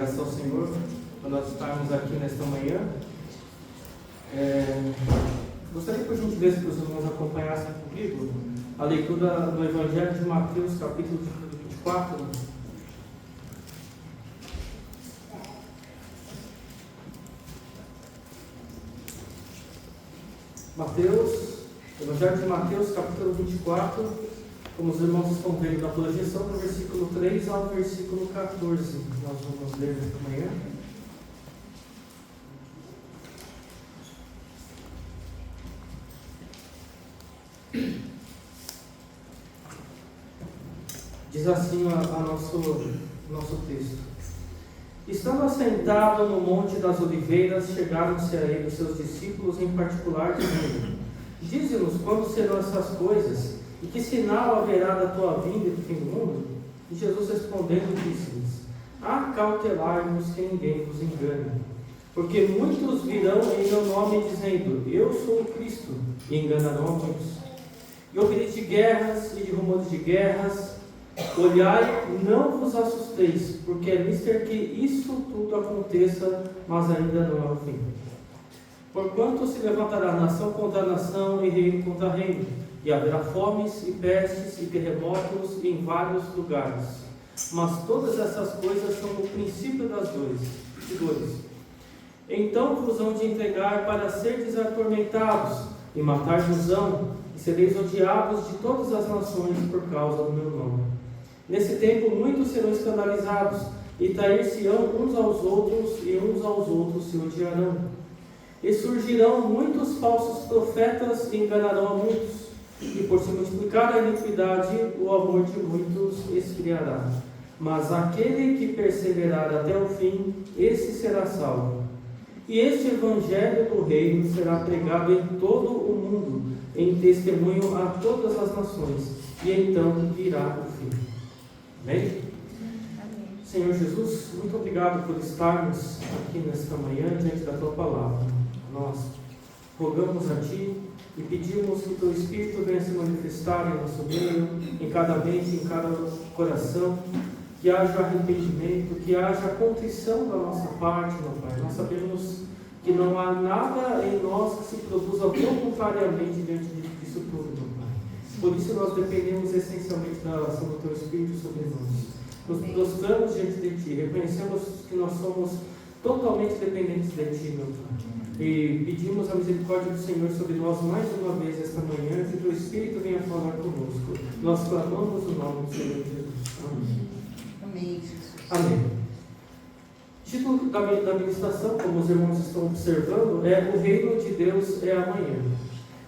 graças ao Senhor por nós estarmos aqui nesta manhã. Gostaria, por gentileza, que os irmãos acompanhassem comigo a leitura do Evangelho de Mateus, capítulo 24. Evangelho de Mateus, capítulo 24. Como os irmãos estão vendo na projeção, do versículo 3 ao versículo 14, nós vamos ler nesta manhã. Diz assim nosso texto: Estando assentado no Monte das Oliveiras, chegaram-se a ele os seus discípulos em particular, dizendo: Dize-nos quando serão essas coisas, e que sinal haverá da tua vinda e do fim do mundo? E Jesus respondendo disse-lhes: Acautelai-vos que ninguém vos engane, porque muitos virão em meu nome dizendo: Eu sou o Cristo, e enganarão a muitos. E ouvireis de guerras e de rumores de guerras. Olhai, não vos assusteis, porque é mister que isso tudo aconteça, mas ainda não é o fim. Porquanto se levantará nação contra nação e reino contra reino, e haverá fomes e pestes e terremotos em vários lugares. Mas todas essas coisas são o princípio das dores. Então vos hão de entregar para serdes atormentados, e matar-vos-ão, e sereis odiados de todas as nações por causa do meu nome. Nesse tempo muitos serão escandalizados, e trair-se-ão uns aos outros, e uns aos outros se odiarão. E surgirão muitos falsos profetas e enganarão a muitos. E por se multiplicar a iniquidade, o amor de muitos esfriará. Mas aquele que perseverar até o fim, esse será salvo. E este evangelho do reino será pregado em todo o mundo, em testemunho a todas as nações, e então virá o fim. Amém? Amém. Senhor Jesus, muito obrigado por estarmos aqui nesta manhã diante da Tua palavra. Nós rogamos a Ti e pedimos que o Teu Espírito venha se manifestar em nosso meio, em cada mente, em cada coração, que haja arrependimento, que haja contrição da nossa parte, meu Pai. Nós sabemos que não há nada em nós que se produza voluntariamente diante disso tudo, meu Pai. Por isso nós dependemos essencialmente da ação do Teu Espírito sobre nós. Nos prostramos diante de Ti, reconhecemos que nós somos totalmente dependentes de Ti, meu Pai. E pedimos a misericórdia do Senhor sobre nós mais uma vez esta manhã, que o Teu Espírito venha falar conosco. Nós clamamos o nome do Senhor Jesus. Amém. Amém, Jesus. Amém. O título da ministração, como os irmãos estão observando, é O Reino de Deus é Amanhã.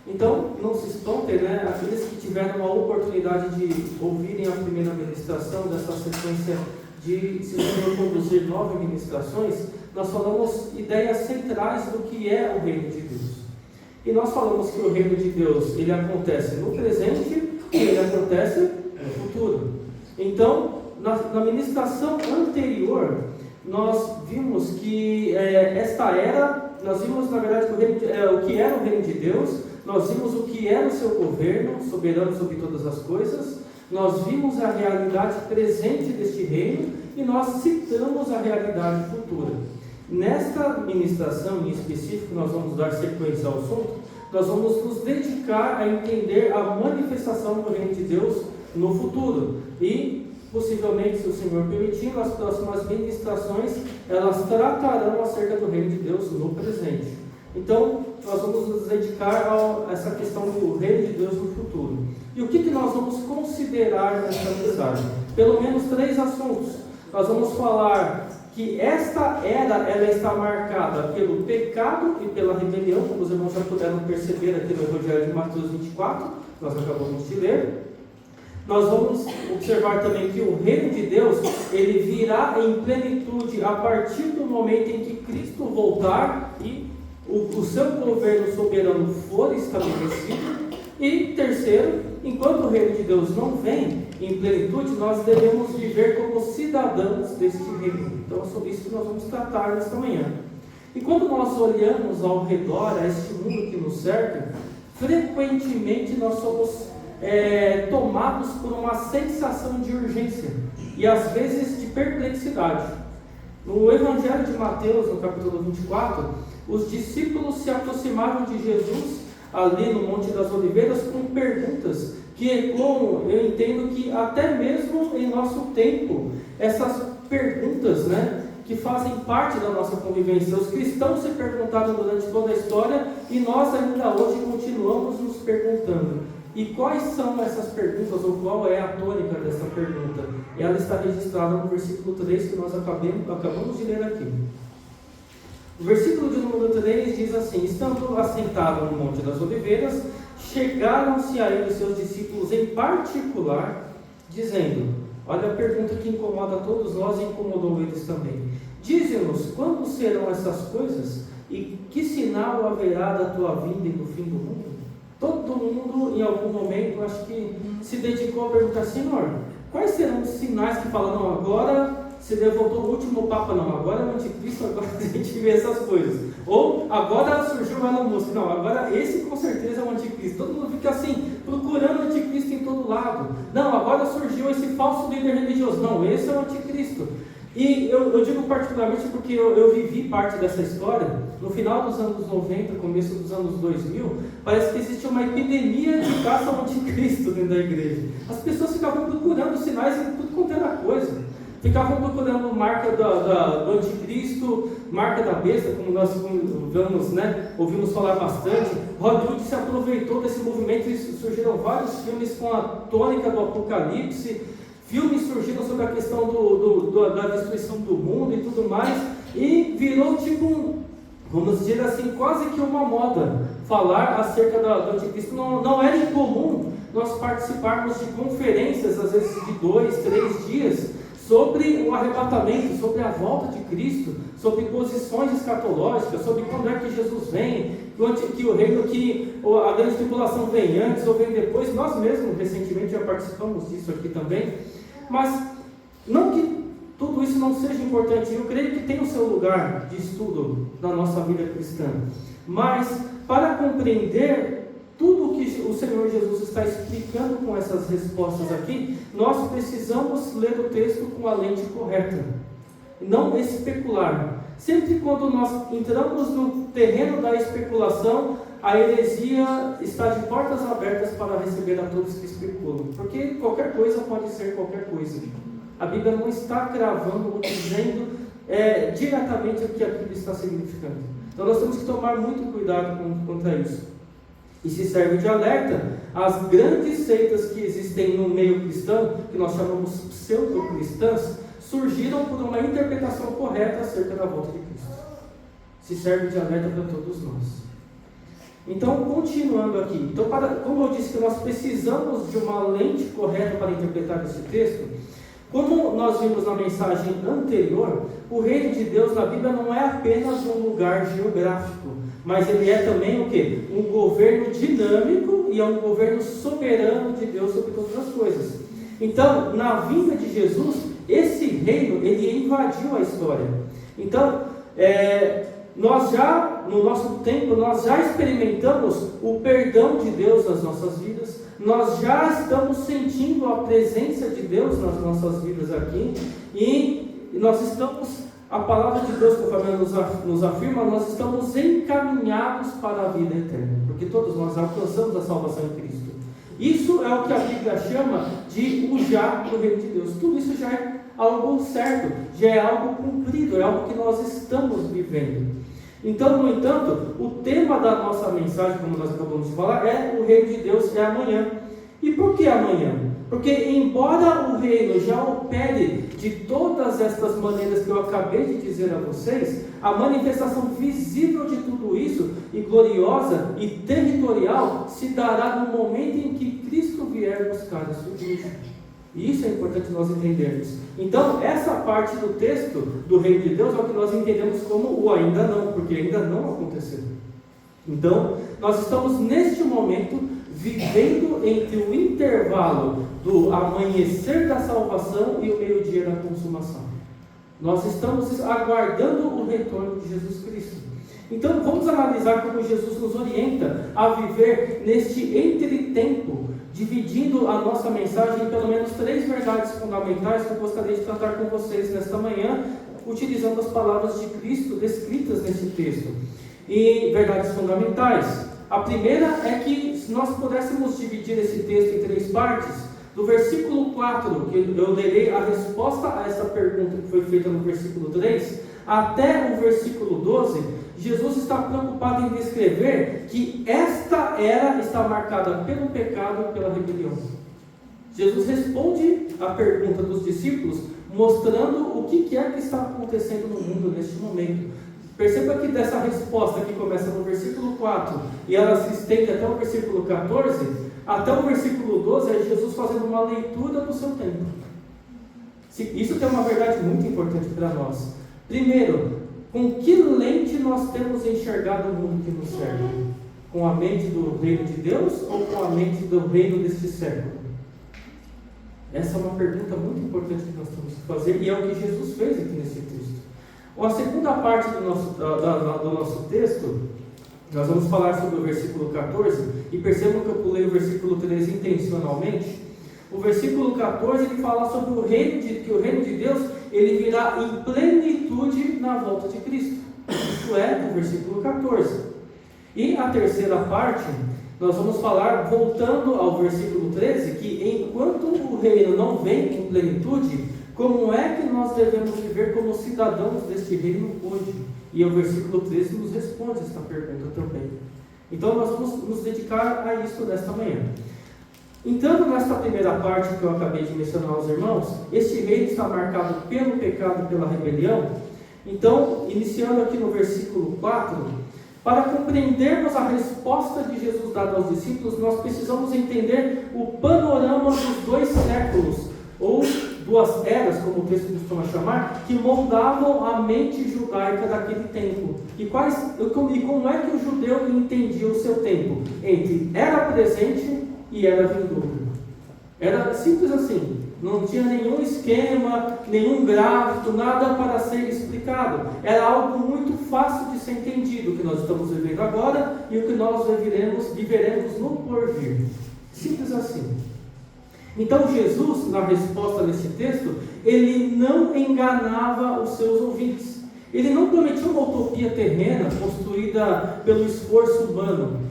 Então, não se espantem, né? Aqueles que tiveram a oportunidade de ouvirem a primeira ministração dessa sequência de se o Senhor conduzir 9 ministrações, nós falamos ideias centrais do que é o Reino de Deus. E nós falamos que o Reino de Deus, ele acontece no presente e ele acontece no futuro. Então, na ministração anterior, nós vimos que nós vimos na verdade o que era o Reino de Deus, nós vimos o que era o seu governo, soberano sobre todas as coisas, nós vimos a realidade presente deste reino e nós citamos a realidade futura. Nesta ministração em específico, nós vamos dar sequência ao assunto, nós vamos nos dedicar a entender a manifestação do Reino de Deus no futuro. E, possivelmente, se o Senhor permitir, nas próximas ministrações, elas tratarão acerca do Reino de Deus no presente. Então, nós vamos nos dedicar a essa questão do Reino de Deus no futuro. E o que nós vamos considerar nessa mensagem? Pelo menos 3 assuntos. Nós vamos falar que esta era, ela está marcada pelo pecado e pela rebelião, como os irmãos já puderam perceber aqui no Evangelho de Mateus 24, nós acabamos de ler. Nós vamos observar também que o Reino de Deus, ele virá em plenitude a partir do momento em que Cristo voltar e o seu governo soberano for estabelecido. E terceiro, enquanto o Reino de Deus não vem em plenitude, nós devemos viver como cidadãos deste reino. Então é sobre isso que nós vamos tratar nesta manhã. E quando nós olhamos ao redor, a este mundo que nos cerca, frequentemente nós somos tomados por uma sensação de urgência e às vezes de perplexidade. No Evangelho de Mateus, no capítulo 24, os discípulos se aproximaram de Jesus ali no Monte das Oliveiras com perguntas que ecoam, eu entendo que até mesmo em nosso tempo, essas perguntas, né, que fazem parte da nossa convivência. Os cristãos se perguntaram durante toda a história e nós ainda hoje continuamos nos perguntando. E quais são essas perguntas, ou qual é a tônica dessa pergunta? E ela está registrada no versículo 3 que nós acabamos de ler aqui. O versículo de número 3 diz assim: estando assentado no Monte das Oliveiras, chegaram-se a ele seus discípulos em particular, dizendo, olha a pergunta que incomoda a todos nós e incomodou eles também. Dize-nos, quando serão essas coisas? E que sinal haverá da tua vinda e do fim do mundo? Todo mundo, em algum momento, acho que se dedicou a perguntar, Senhor, quais serão os sinais que falam, não, agora se levantou o último Papa, não, agora é o anticristo, agora a gente vê essas coisas. Ou, agora surgiu o Elon Musk, não, agora esse com certeza é o anticristo. Todo mundo fica assim, procurando o anticristo em todo lado. Não, agora surgiu esse falso líder religioso, não, esse é o anticristo. E eu digo particularmente porque eu vivi parte dessa história. No final dos anos 90, começo dos anos 2000, parece que existe uma epidemia de caça ao anticristo dentro da igreja. As pessoas ficavam procurando sinais em tudo quanto era coisa. Ficavam procurando marca do anticristo, marca da besta, como nós vamos, né, ouvimos falar bastante. Hollywood se aproveitou desse movimento e surgiram vários filmes com a tônica do Apocalipse. Filmes surgiram sobre a questão da destruição do mundo e tudo mais, e virou tipo, vamos dizer assim, quase que uma moda falar acerca do anticristo. Não era incomum nós participarmos de conferências, às vezes de 2, 3 dias, sobre o arrebatamento, sobre a volta de Cristo, sobre posições escatológicas, sobre quando é que Jesus vem, que o reino, que a grande tribulação vem antes ou vem depois. Nós mesmos recentemente já participamos disso aqui também, mas não que tudo isso não seja importante, eu creio que tem o seu lugar de estudo na nossa vida cristã, mas para compreender tudo o que o Senhor Jesus está explicando com essas respostas aqui, nós precisamos ler o texto com a lente correta, não especular. Sempre quando nós entramos no terreno da especulação, a heresia está de portas abertas para receber a todos que especulam, porque qualquer coisa pode ser qualquer coisa. A Bíblia não está cravando ou dizendo diretamente o que aquilo está significando. Então nós temos que tomar muito cuidado contra isso. E se serve de alerta, as grandes seitas que existem no meio cristão, que nós chamamos pseudo-cristãs, surgiram por uma interpretação correta acerca da volta de Cristo. Se serve de alerta para todos nós. Então, continuando aqui. Então, como eu disse que nós precisamos de uma lente correta para interpretar esse texto, como nós vimos na mensagem anterior, o reino de Deus na Bíblia não é apenas um lugar geográfico, mas ele é também o quê? Um governo dinâmico e é um governo soberano de Deus sobre todas as coisas. Então, na vinda de Jesus, esse reino, ele invadiu a história. Então, nós já, no nosso tempo, nós já experimentamos o perdão de Deus nas nossas vidas, nós já estamos sentindo a presença de Deus nas nossas vidas aqui, e nós estamos, a palavra de Deus, conforme nos afirma, nós estamos encaminhados para a vida eterna, porque todos nós alcançamos a salvação em Cristo. Isso é o que a Bíblia chama de o já do reino de Deus. Tudo isso já é algo certo, já é algo cumprido, é algo que nós estamos vivendo. Então, no entanto, o tema da nossa mensagem, como nós acabamos de falar, é o reino de Deus é amanhã. E por que amanhã? Porque embora o reino já opere de todas estas maneiras que eu acabei de dizer a vocês, a manifestação visível de tudo isso, e gloriosa e territorial, se dará no momento em que Cristo vier buscar a sua igreja. E isso é importante nós entendermos. Então, essa parte do texto do reino de Deus é o que nós entendemos como o ainda não, porque ainda não aconteceu. Então, nós estamos neste momento vivendo entre o intervalo do amanhecer da salvação e o meio-dia da consumação. Nós estamos aguardando o retorno de Jesus Cristo. Então, vamos analisar como Jesus nos orienta a viver neste entretempo, dividindo a nossa mensagem em pelo menos 3 verdades fundamentais que eu gostaria de tratar com vocês nesta manhã, utilizando as palavras de Cristo descritas nesse texto, e verdades fundamentais. A primeira é que, se nós pudéssemos dividir esse texto em 3 partes, do versículo 4, que eu lerei a resposta a essa pergunta que foi feita no versículo 3, até o versículo 12, Jesus está preocupado em descrever que esta era está marcada pelo pecado e pela rebelião. Jesus responde à pergunta dos discípulos, mostrando o que é que está acontecendo no mundo neste momento. Perceba que dessa resposta que começa no versículo 4 e ela se estende até o versículo 14, até o versículo 12 é Jesus fazendo uma leitura do seu tempo. Isso tem uma verdade muito importante para nós. Primeiro, com que lente nós temos enxergado o mundo que nos serve? Com a mente do reino de Deus ou com a mente do reino deste século? Essa é uma pergunta muito importante que nós temos que fazer, e é o que Jesus fez aqui nesse texto. A segunda parte do nosso texto, nós vamos falar sobre o versículo 14, e percebam que eu pulei o versículo 13 intencionalmente. O versículo 14 ele fala sobre que o reino de Deus ele virá em plenitude na volta de Cristo. Isso é o versículo 14. E a terceira parte, nós vamos falar, voltando ao versículo 13, que enquanto o reino não vem em plenitude, como é que nós devemos viver como cidadãos deste reino hoje? E o versículo 13 nos responde esta pergunta também. Então nós vamos nos dedicar a isso nesta manhã. Entrando nesta primeira parte que eu acabei de mencionar aos irmãos, este reino está marcado pelo pecado e pela rebelião. Então, iniciando aqui no versículo 4, para compreendermos a resposta de Jesus dada aos discípulos, nós precisamos entender o panorama dos 2 séculos, ou 2 eras, como o texto costuma chamar, que moldavam a mente judaica daquele tempo. E como é que o judeu entendia o seu tempo? Entre era presente e era vindouro. Era simples assim. Não tinha nenhum esquema, nenhum gráfico, nada para ser explicado. Era algo muito fácil de ser entendido, o que nós estamos vivendo agora e o que nós viveremos no porvir. Simples assim. Então Jesus, na resposta nesse texto, ele não enganava os seus ouvintes. Ele não prometia uma utopia terrena construída pelo esforço humano.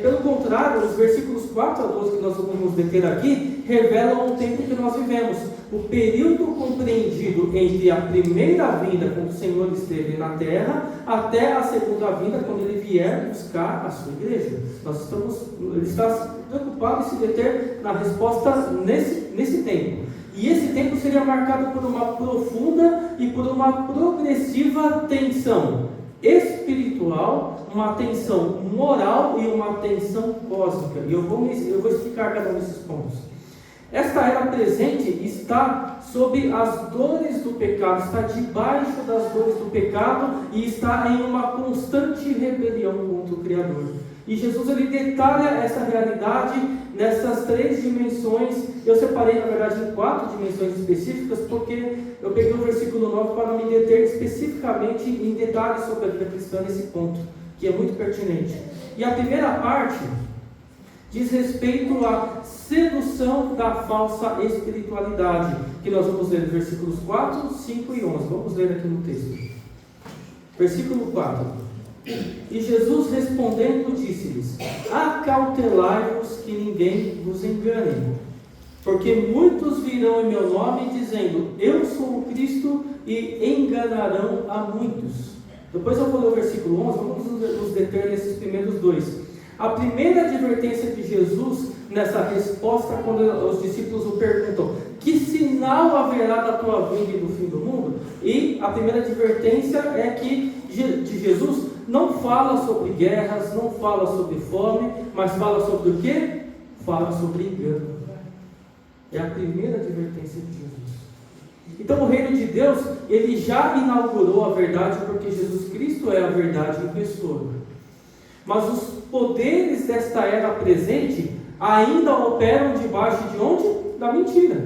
Pelo contrário, os versículos 4 a 12 que nós vamos nos deter aqui, revelam o tempo que nós vivemos. O período compreendido entre a primeira vinda, quando o Senhor esteve na terra, até a segunda vinda, quando Ele vier buscar a sua igreja. Ele está preocupado em se deter na resposta nesse tempo. E esse tempo seria marcado por uma profunda e por uma progressiva tensão espiritual, uma tensão moral e uma tensão cósmica. E eu vou explicar cada um desses pontos. Esta era presente está sob as dores do pecado, está debaixo das dores do pecado e está em uma constante rebelião contra o Criador. E Jesus ele detalha essa realidade nessas 3 dimensões. Eu separei, na verdade, em 4 dimensões específicas, porque eu peguei o versículo 9 para me deter especificamente em detalhes sobre a vida cristã nesse ponto, que é muito pertinente. E a primeira parte diz respeito à sedução da falsa espiritualidade, que nós vamos ler nos versículos 4, 5 e 11. Vamos ler aqui no texto. Versículo 4. E Jesus respondendo disse-lhes: acautelai-vos que ninguém vos engane, porque muitos virão em meu nome dizendo, eu sou o Cristo, e enganarão a muitos. Depois eu vou ler o versículo 11, vamos nos deter nesses primeiros 2. A primeira advertência de Jesus nessa resposta, quando os discípulos o perguntam, que sinal haverá da tua vinda e do fim do mundo? E a primeira advertência é que de Jesus não fala sobre guerras, não fala sobre fome, mas fala sobre o quê? Fala sobre engano. É a primeira advertência de Jesus. Então o reino de Deus, ele já inaugurou a verdade, porque Jesus Cristo é a verdade em pessoa. Mas os poderes desta era presente ainda operam debaixo de onde? Da mentira.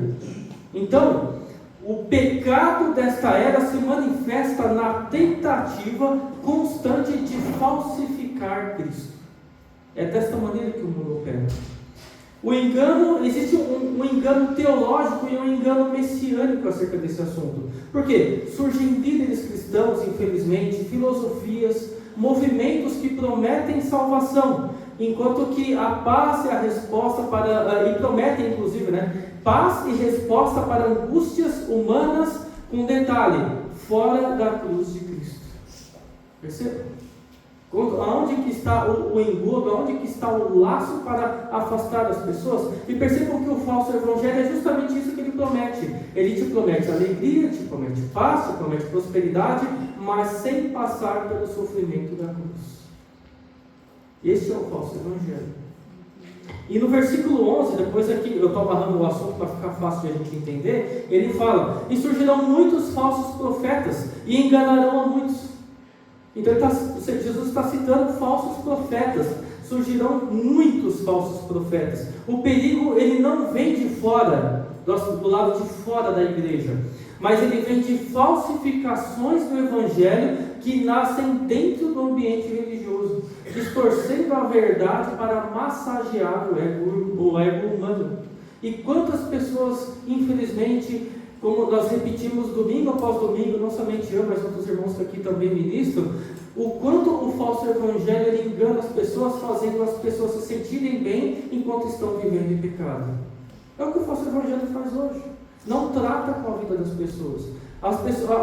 Então, o pecado desta era se manifesta na tentativa constante de falsificar Cristo. É desta maneira que o mundo opera. O engano, existe um engano teológico e um engano messiânico acerca desse assunto. Por quê? Surgem líderes cristãos, infelizmente, filosofias, movimentos que prometem salvação, enquanto que a paz é a resposta para, e prometem inclusive, paz e resposta para angústias humanas, com detalhe, fora da cruz de Cristo. Perceba? Aonde que está o engodo, aonde que está o laço para afastar as pessoas? E percebam que o falso evangelho é justamente isso que ele promete. Ele te promete alegria, te promete paz, te promete prosperidade, mas sem passar pelo sofrimento da cruz. Este é o falso evangelho. E no versículo 11, depois aqui eu estou amarrando o assunto para ficar fácil de a gente entender, ele fala: e surgirão muitos falsos profetas e enganarão a muitos. Então Jesus está citando falsos profetas. Surgirão muitos falsos profetas. O perigo, ele não vem de fora, do lado de fora da igreja, mas ele vem de falsificações do evangelho que nascem dentro do ambiente religioso, distorcendo a verdade para massagear o ego humano. E quantas pessoas, infelizmente, como nós repetimos domingo após domingo, não somente eu, mas outros irmãos que aqui também ministram, o quanto o falso evangelho ele engana as pessoas, fazendo as pessoas se sentirem bem enquanto estão vivendo em pecado. É o que o falso evangelho faz hoje. Não trata com a vida das pessoas. A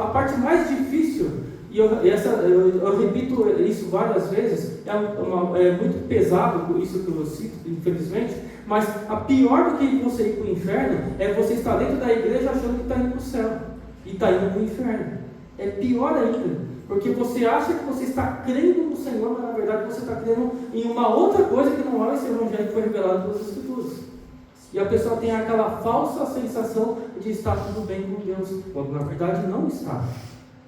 parte mais difícil, e eu repito isso várias vezes, é muito pesado isso que eu cito, infelizmente, mas a pior do que você ir para o inferno é você estar dentro da igreja achando que está indo para o céu e está indo para o inferno. É pior ainda, porque você acha que você está crendo no Senhor, mas na verdade você está crendo em uma outra coisa que não é esse evangelho que foi revelado pelas Escrituras. E a pessoa tem aquela falsa sensação de estar tudo bem com Deus, quando na verdade não está.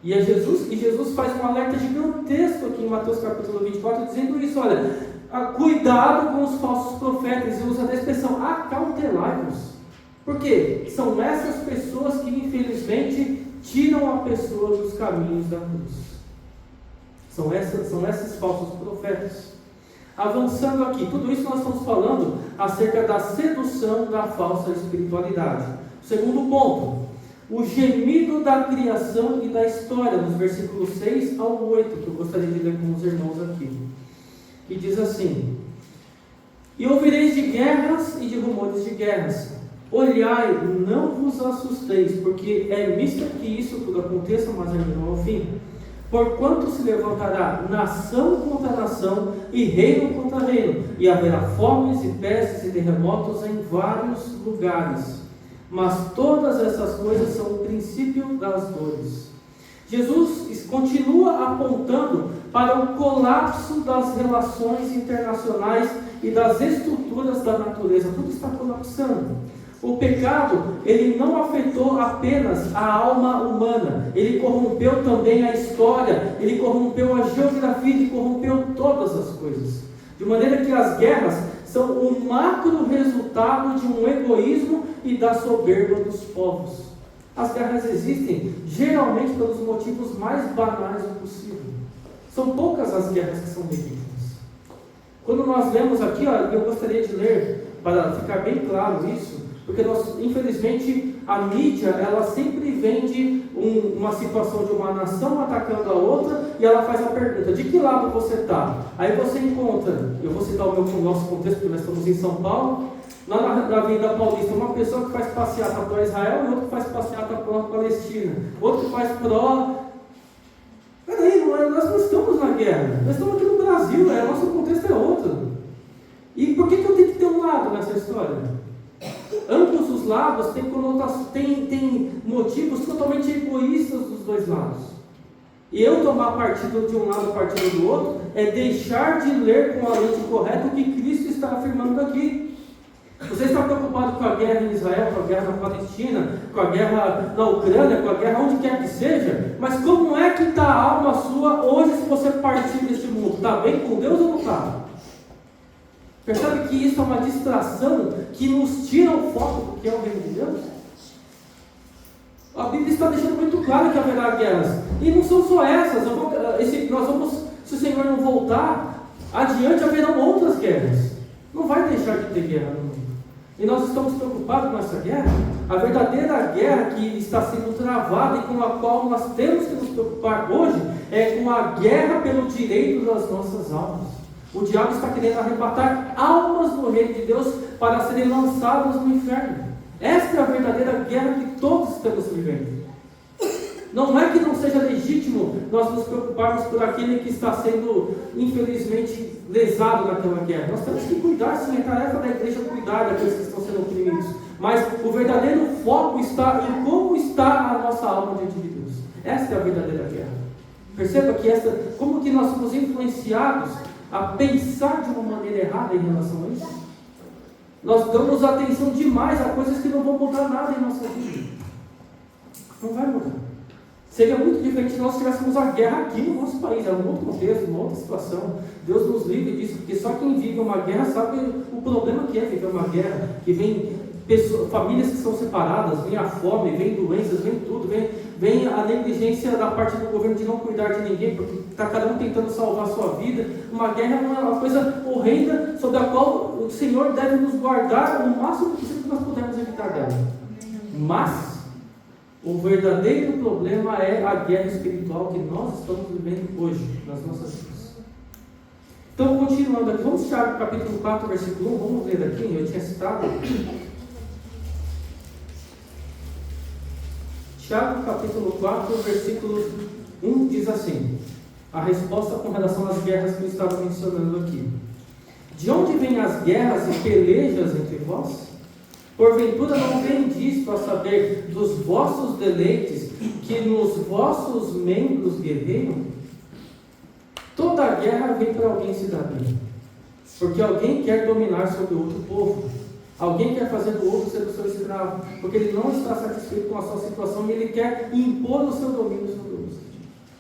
E Jesus faz um alerta gigantesco aqui em Mateus capítulo 24, dizendo isso: olha, cuidado com os falsos profetas, e usa a expressão acautelai-vos. Por quê? São essas pessoas que infelizmente tiram a pessoa dos caminhos da cruz. São esses falsos profetas. Avançando aqui, tudo isso nós estamos falando acerca da sedução da falsa espiritualidade. Segundo ponto, o gemido da criação e da história, nos versículos 6 ao 8, que eu gostaria de ler com os irmãos aqui, que diz assim: e ouvireis de guerras e de rumores de guerras. Olhai, não vos assusteis, porque é misto que isso tudo aconteça, mas ainda não é o fim. Porquanto se levantará nação contra nação e reino contra reino, e haverá fomes e pestes e terremotos em vários lugares. Mas todas essas coisas são o princípio das dores. Jesus continua apontando para o colapso das relações internacionais e das estruturas da natureza. Tudo está colapsando. O pecado, ele não afetou apenas a alma humana, ele corrompeu também a história, ele corrompeu a geografia, ele corrompeu todas as coisas. De maneira que as guerras são o macro resultado de um egoísmo e da soberba dos povos. As guerras existem geralmente pelos motivos mais banais do possível. São poucas as guerras que são legítimas. Quando nós lemos aqui, eu gostaria de ler, para ficar bem claro isso, porque infelizmente a mídia, ela sempre vende uma situação de uma nação atacando a outra, e ela faz a pergunta: de que lado você está? Aí você encontra, eu vou citar o nosso contexto, porque nós estamos em São Paulo, lá na Avenida Paulista, uma pessoa que faz passeata pró-Israel e outro que faz passeata pró-Palestina, outro que faz pró... Peraí, nós não estamos na guerra, nós estamos aqui no Brasil, nosso contexto é outro. E por que eu tenho que ter um lado nessa história? Ambos os lados têm motivos totalmente egoístas dos dois lados. E eu tomar partido de um lado, partido do outro, é deixar de ler com a lente correta o que Cristo está afirmando aqui. Você está preocupado com a guerra em Israel, com a guerra na Palestina, com a guerra na Ucrânia, com a guerra onde quer que seja, mas como é que está a alma sua hoje se você partir deste mundo? Está bem com Deus ou não está? Percebe que isso é uma distração que nos tira o foco do que é o reino de Deus? A Bíblia está deixando muito claro que haverá guerras. E não são só essas. Se o Senhor não voltar, adiante haverão outras guerras. Não vai deixar de ter guerra no mundo. E nós estamos preocupados com essa guerra. A verdadeira guerra que está sendo travada e com a qual nós temos que nos preocupar hoje é com a guerra pelo direito das nossas almas. O diabo está querendo arrebatar almas do reino de Deus para serem lançadas no inferno. Esta é a verdadeira guerra que todos estamos vivendo. Não é que não seja legítimo nós nos preocuparmos por aquele que está sendo, infelizmente, lesado naquela guerra. Nós temos que cuidar, sim, é tarefa da igreja cuidar daqueles que estão sendo oprimidos. Mas o verdadeiro foco está em como está a nossa alma diante de Deus. Esta é a verdadeira guerra. Perceba que como que nós somos influenciados a pensar de uma maneira errada em relação a isso. Nós damos atenção demais a coisas que não vão mudar nada em nossa vida. Não vai mudar. Seria muito diferente se nós tivéssemos a guerra aqui no nosso país, é um outro contexto, uma outra situação. Deus nos livre disso, porque só quem vive uma guerra sabe o problema que é viver uma guerra, que vem famílias que são separadas, vem a fome, vem doenças, vem tudo, vem a negligência da parte do governo de não cuidar de ninguém, porque está cada um tentando salvar a sua vida. Uma guerra é uma coisa horrenda, sobre a qual o Senhor deve nos guardar o máximo possível que nós pudermos evitar dela. Mas o verdadeiro problema é a guerra espiritual que nós estamos vivendo hoje, nas nossas vidas. Então, continuando aqui, vamos Tiago capítulo 4, versículo 1, vamos ler daqui, eu tinha citado. Tiago capítulo 4, versículo 1 diz assim, a resposta com relação às guerras que eu estava mencionando aqui. De onde vêm as guerras e pelejas entre vós? Porventura não vem disto a saber dos vossos deleites, que nos vossos membros guerreiam? Toda a guerra vem para alguém se dar bem, porque alguém quer dominar sobre outro povo, alguém quer fazer do outro ser o seu escravo, porque ele não está satisfeito com a sua situação e ele quer impor o seu domínio sobre o outro.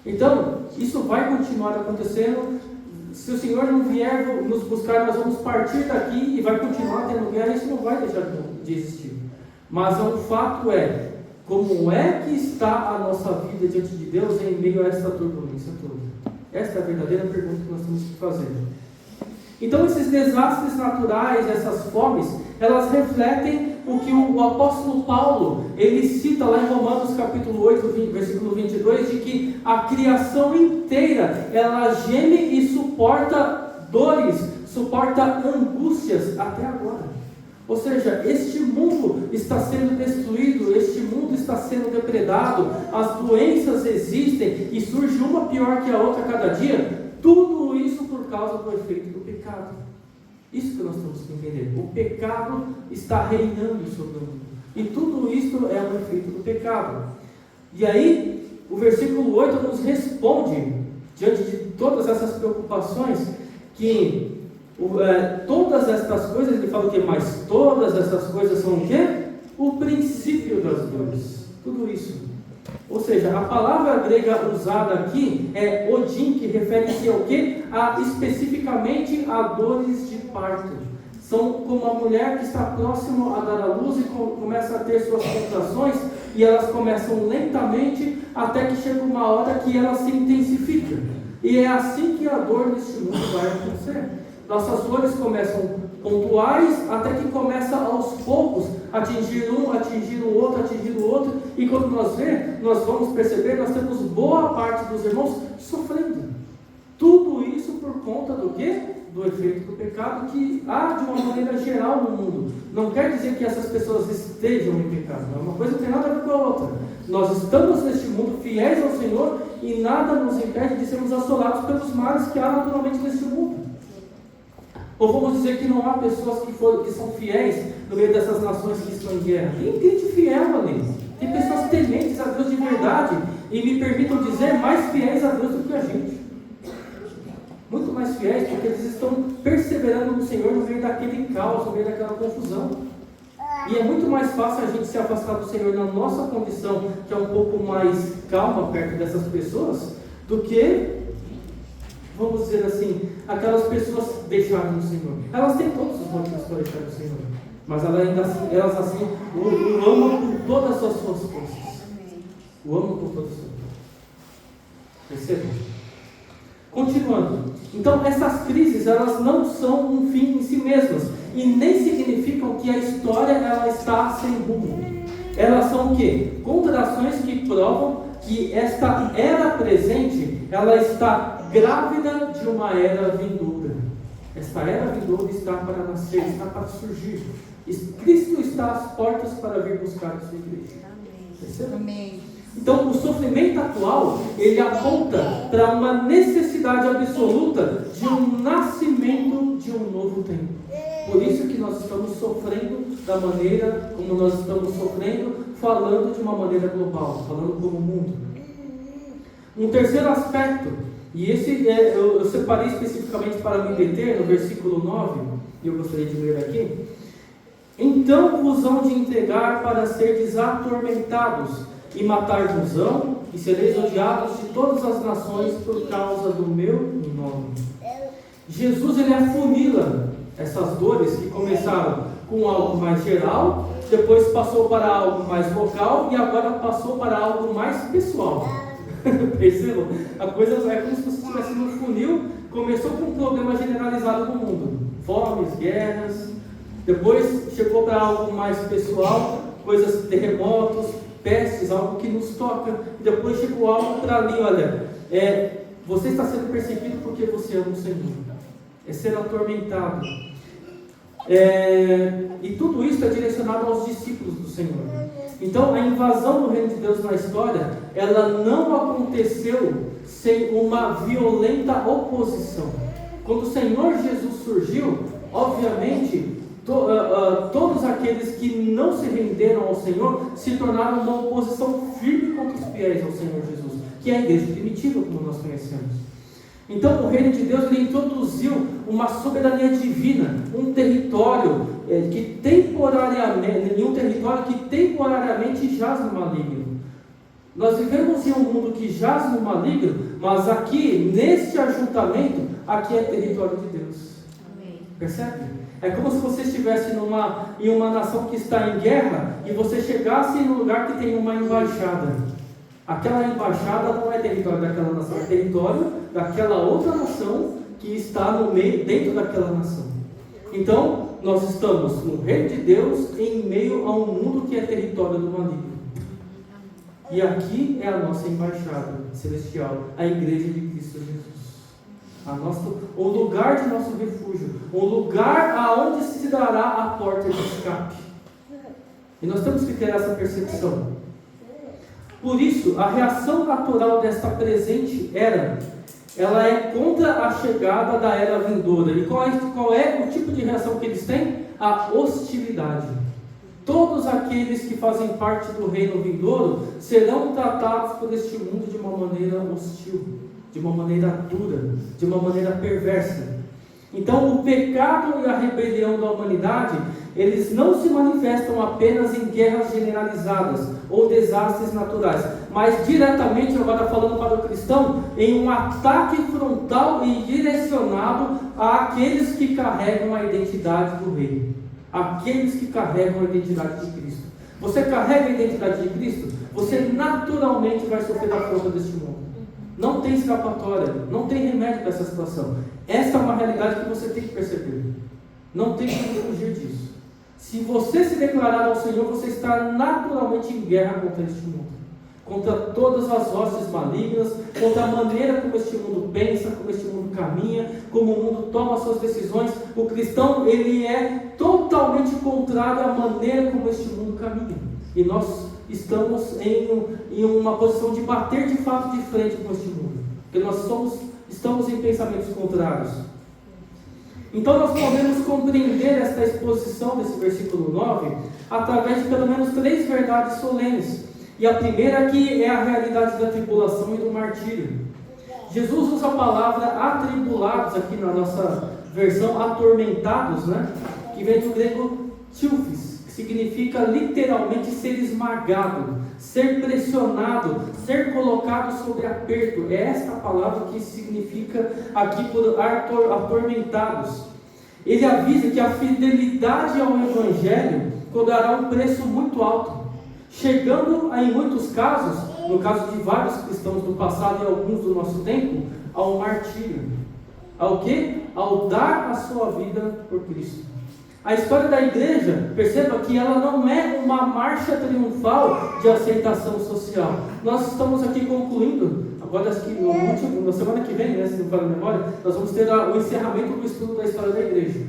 Então, isso vai continuar acontecendo. Se o Senhor não vier nos buscar, nós vamos partir daqui e vai continuar tendo guerra. Isso não vai deixar de existir. Mas o fato é, como é que está a nossa vida diante de Deus em meio a essa turbulência toda? Esta é a verdadeira pergunta que nós temos que fazer. Então, esses desastres naturais, essas fomes, elas refletem o que o apóstolo Paulo, ele cita lá em Romanos capítulo 8, versículo 22, de que a criação inteira, ela geme e suporta dores, suporta angústias até agora. Ou seja, este mundo está sendo destruído, este mundo está sendo depredado, as doenças existem e surge uma pior que a outra cada dia. Tudo isso por causa do efeito do pecado. Isso que nós temos que entender. O pecado está reinando sobre o mundo. E tudo isso é um efeito do pecado. E aí, o versículo 8 nos responde, diante de todas essas preocupações, que todas estas coisas, ele fala o quê? Mas todas essas coisas são o quê? O princípio das dores. Tudo isso. Ou seja, a palavra grega usada aqui é odin, que refere-se ao quê? Especificamente a dores de parto. São como a mulher que está próxima a dar à luz e começa a ter suas contrações, e elas começam lentamente até que chega uma hora que ela se intensifica. E é assim que a dor neste mundo vai acontecer. Nossas dores começam pontuais, até que começa aos poucos atingir um, atingir o outro, e quando nós vamos perceber, nós temos boa parte dos irmãos sofrendo. Tudo isso por conta do quê? Do efeito do pecado que há de uma maneira geral no mundo. Não quer dizer que essas pessoas estejam em pecado, não. Uma coisa não tem nada a ver com a outra. Nós estamos neste mundo fiéis ao Senhor e nada nos impede de sermos assolados pelos males que há naturalmente neste mundo. Ou vamos dizer que não há pessoas que são fiéis no meio dessas nações que estão em guerra. Tem gente fiel ali. Tem pessoas tementes a Deus de verdade. E me permitam dizer, mais fiéis a Deus do que a gente. Muito mais fiéis, porque eles estão perseverando no Senhor no meio daquele caos, no meio daquela confusão. E é muito mais fácil a gente se afastar do Senhor na nossa condição, que é um pouco mais calma perto dessas pessoas, do que, vamos dizer assim, aquelas pessoas deixaram o Senhor. Elas têm todos os motivos para deixar o Senhor, mas elas assim o amam com todas as suas forças. O amam com todas as suas forças. Percebam? Continuando. Então, essas crises, elas não são um fim em si mesmas. e nem significam que a história ela está sem rumo. Elas são o quê? Contrações que provam que esta era presente, ela está grávida de uma era vindoura. Esta era vindoura está para nascer, está para surgir. Cristo está às portas para vir buscar a sua igreja. Amém. Então, o sofrimento atual, ele aponta para uma necessidade absoluta de um nascimento de um novo tempo. Por isso que nós estamos sofrendo da maneira como nós estamos sofrendo, falando de uma maneira global, falando como mundo. Um terceiro aspecto, e esse eu separei especificamente para me deter no versículo 9, e eu gostaria de ler aqui. Então vos hão de entregar para serdes atormentados, e matar-vos-ão, e sereis odiados de todas as nações por causa do meu nome. Jesus, ele afunila essas dores que começaram com algo mais geral, depois passou para algo mais local e agora passou para algo mais pessoal. Percebam? A coisa é como se você estivesse no funil. Começou com um problema generalizado no mundo, fomes, guerras, depois chegou para algo mais pessoal, coisas, terremotos, pestes, algo que nos toca, e depois chegou algo para ali, olha, você está sendo perseguido porque você ama o Senhor, é ser atormentado, e tudo isso é direcionado aos discípulos do Senhor. Então a invasão do reino de Deus na história, ela não aconteceu sem uma violenta oposição. Quando o Senhor Jesus surgiu, obviamente, todos aqueles que não se renderam ao Senhor se tornaram uma oposição firme contra os fiéis ao Senhor Jesus, que é a igreja primitiva, como nós conhecemos. Então o reino de Deus, ele introduziu uma soberania divina, um território que temporariamente jaz no maligno. Nós vivemos em um mundo que jaz no maligno, mas aqui, neste ajuntamento, aqui é território de Deus. Amém. Percebe? É como se você estivesse em uma nação que está em guerra e você chegasse em um lugar que tem uma embaixada. Aquela embaixada não é território daquela nação, é território daquela outra nação que está no meio, dentro daquela nação. Então, nós estamos no reino de Deus em meio a um mundo que é território do maligno. E aqui é a nossa embaixada celestial, a igreja de Cristo Jesus. O lugar de nosso refúgio, o lugar aonde se dará a porta de escape. E nós temos que ter essa percepção. Por isso, a reação natural desta presente era, ela é contra a chegada da era vindoura. E qual é o tipo de reação que eles têm? A hostilidade. Todos aqueles que fazem parte do reino vindouro serão tratados por este mundo de uma maneira hostil, de uma maneira dura, de uma maneira perversa. Então o pecado e a rebelião da humanidade, eles não se manifestam apenas em guerras generalizadas ou desastres naturais, mas diretamente, agora falando para o cristão, em um ataque frontal e direcionado àqueles que carregam a identidade do rei, aqueles que carregam a identidade de Cristo. Você carrega a identidade de Cristo, você naturalmente vai sofrer a afronta deste mundo. Não tem escapatória, não tem remédio para essa situação. Essa é uma realidade que você tem que perceber. Não tem como fugir disso. Se você se declarar ao Senhor, você está naturalmente em guerra contra este mundo, contra todas as hostes malignas, contra a maneira como este mundo pensa, como este mundo caminha, como o mundo toma suas decisões. O cristão, ele é totalmente contrário à maneira como este mundo caminha. E nós estamos em uma posição de bater de fato de frente com este mundo, porque nós estamos em pensamentos contrários. Então nós podemos compreender esta exposição desse versículo 9 através de pelo menos 3 verdades solenes. E a primeira aqui é a realidade da tribulação e do martírio. Jesus usa a palavra atribulados aqui na nossa versão, atormentados, né? Que vem do grego tilphis, que significa literalmente ser esmagado, ser pressionado, ser colocado sob aperto. É esta palavra que significa aqui por atormentados. Ele avisa que a fidelidade ao Evangelho cobrará um preço muito alto, chegando a, em muitos casos, no caso de vários cristãos do passado e alguns do nosso tempo, ao martírio. Ao quê? Ao dar a sua vida por Cristo. A história da igreja, perceba que ela não é uma marcha triunfal de aceitação social. Nós estamos aqui concluindo, agora acho que na semana que vem, né, se não falha a memória, nós vamos ter o encerramento do estudo da história da igreja.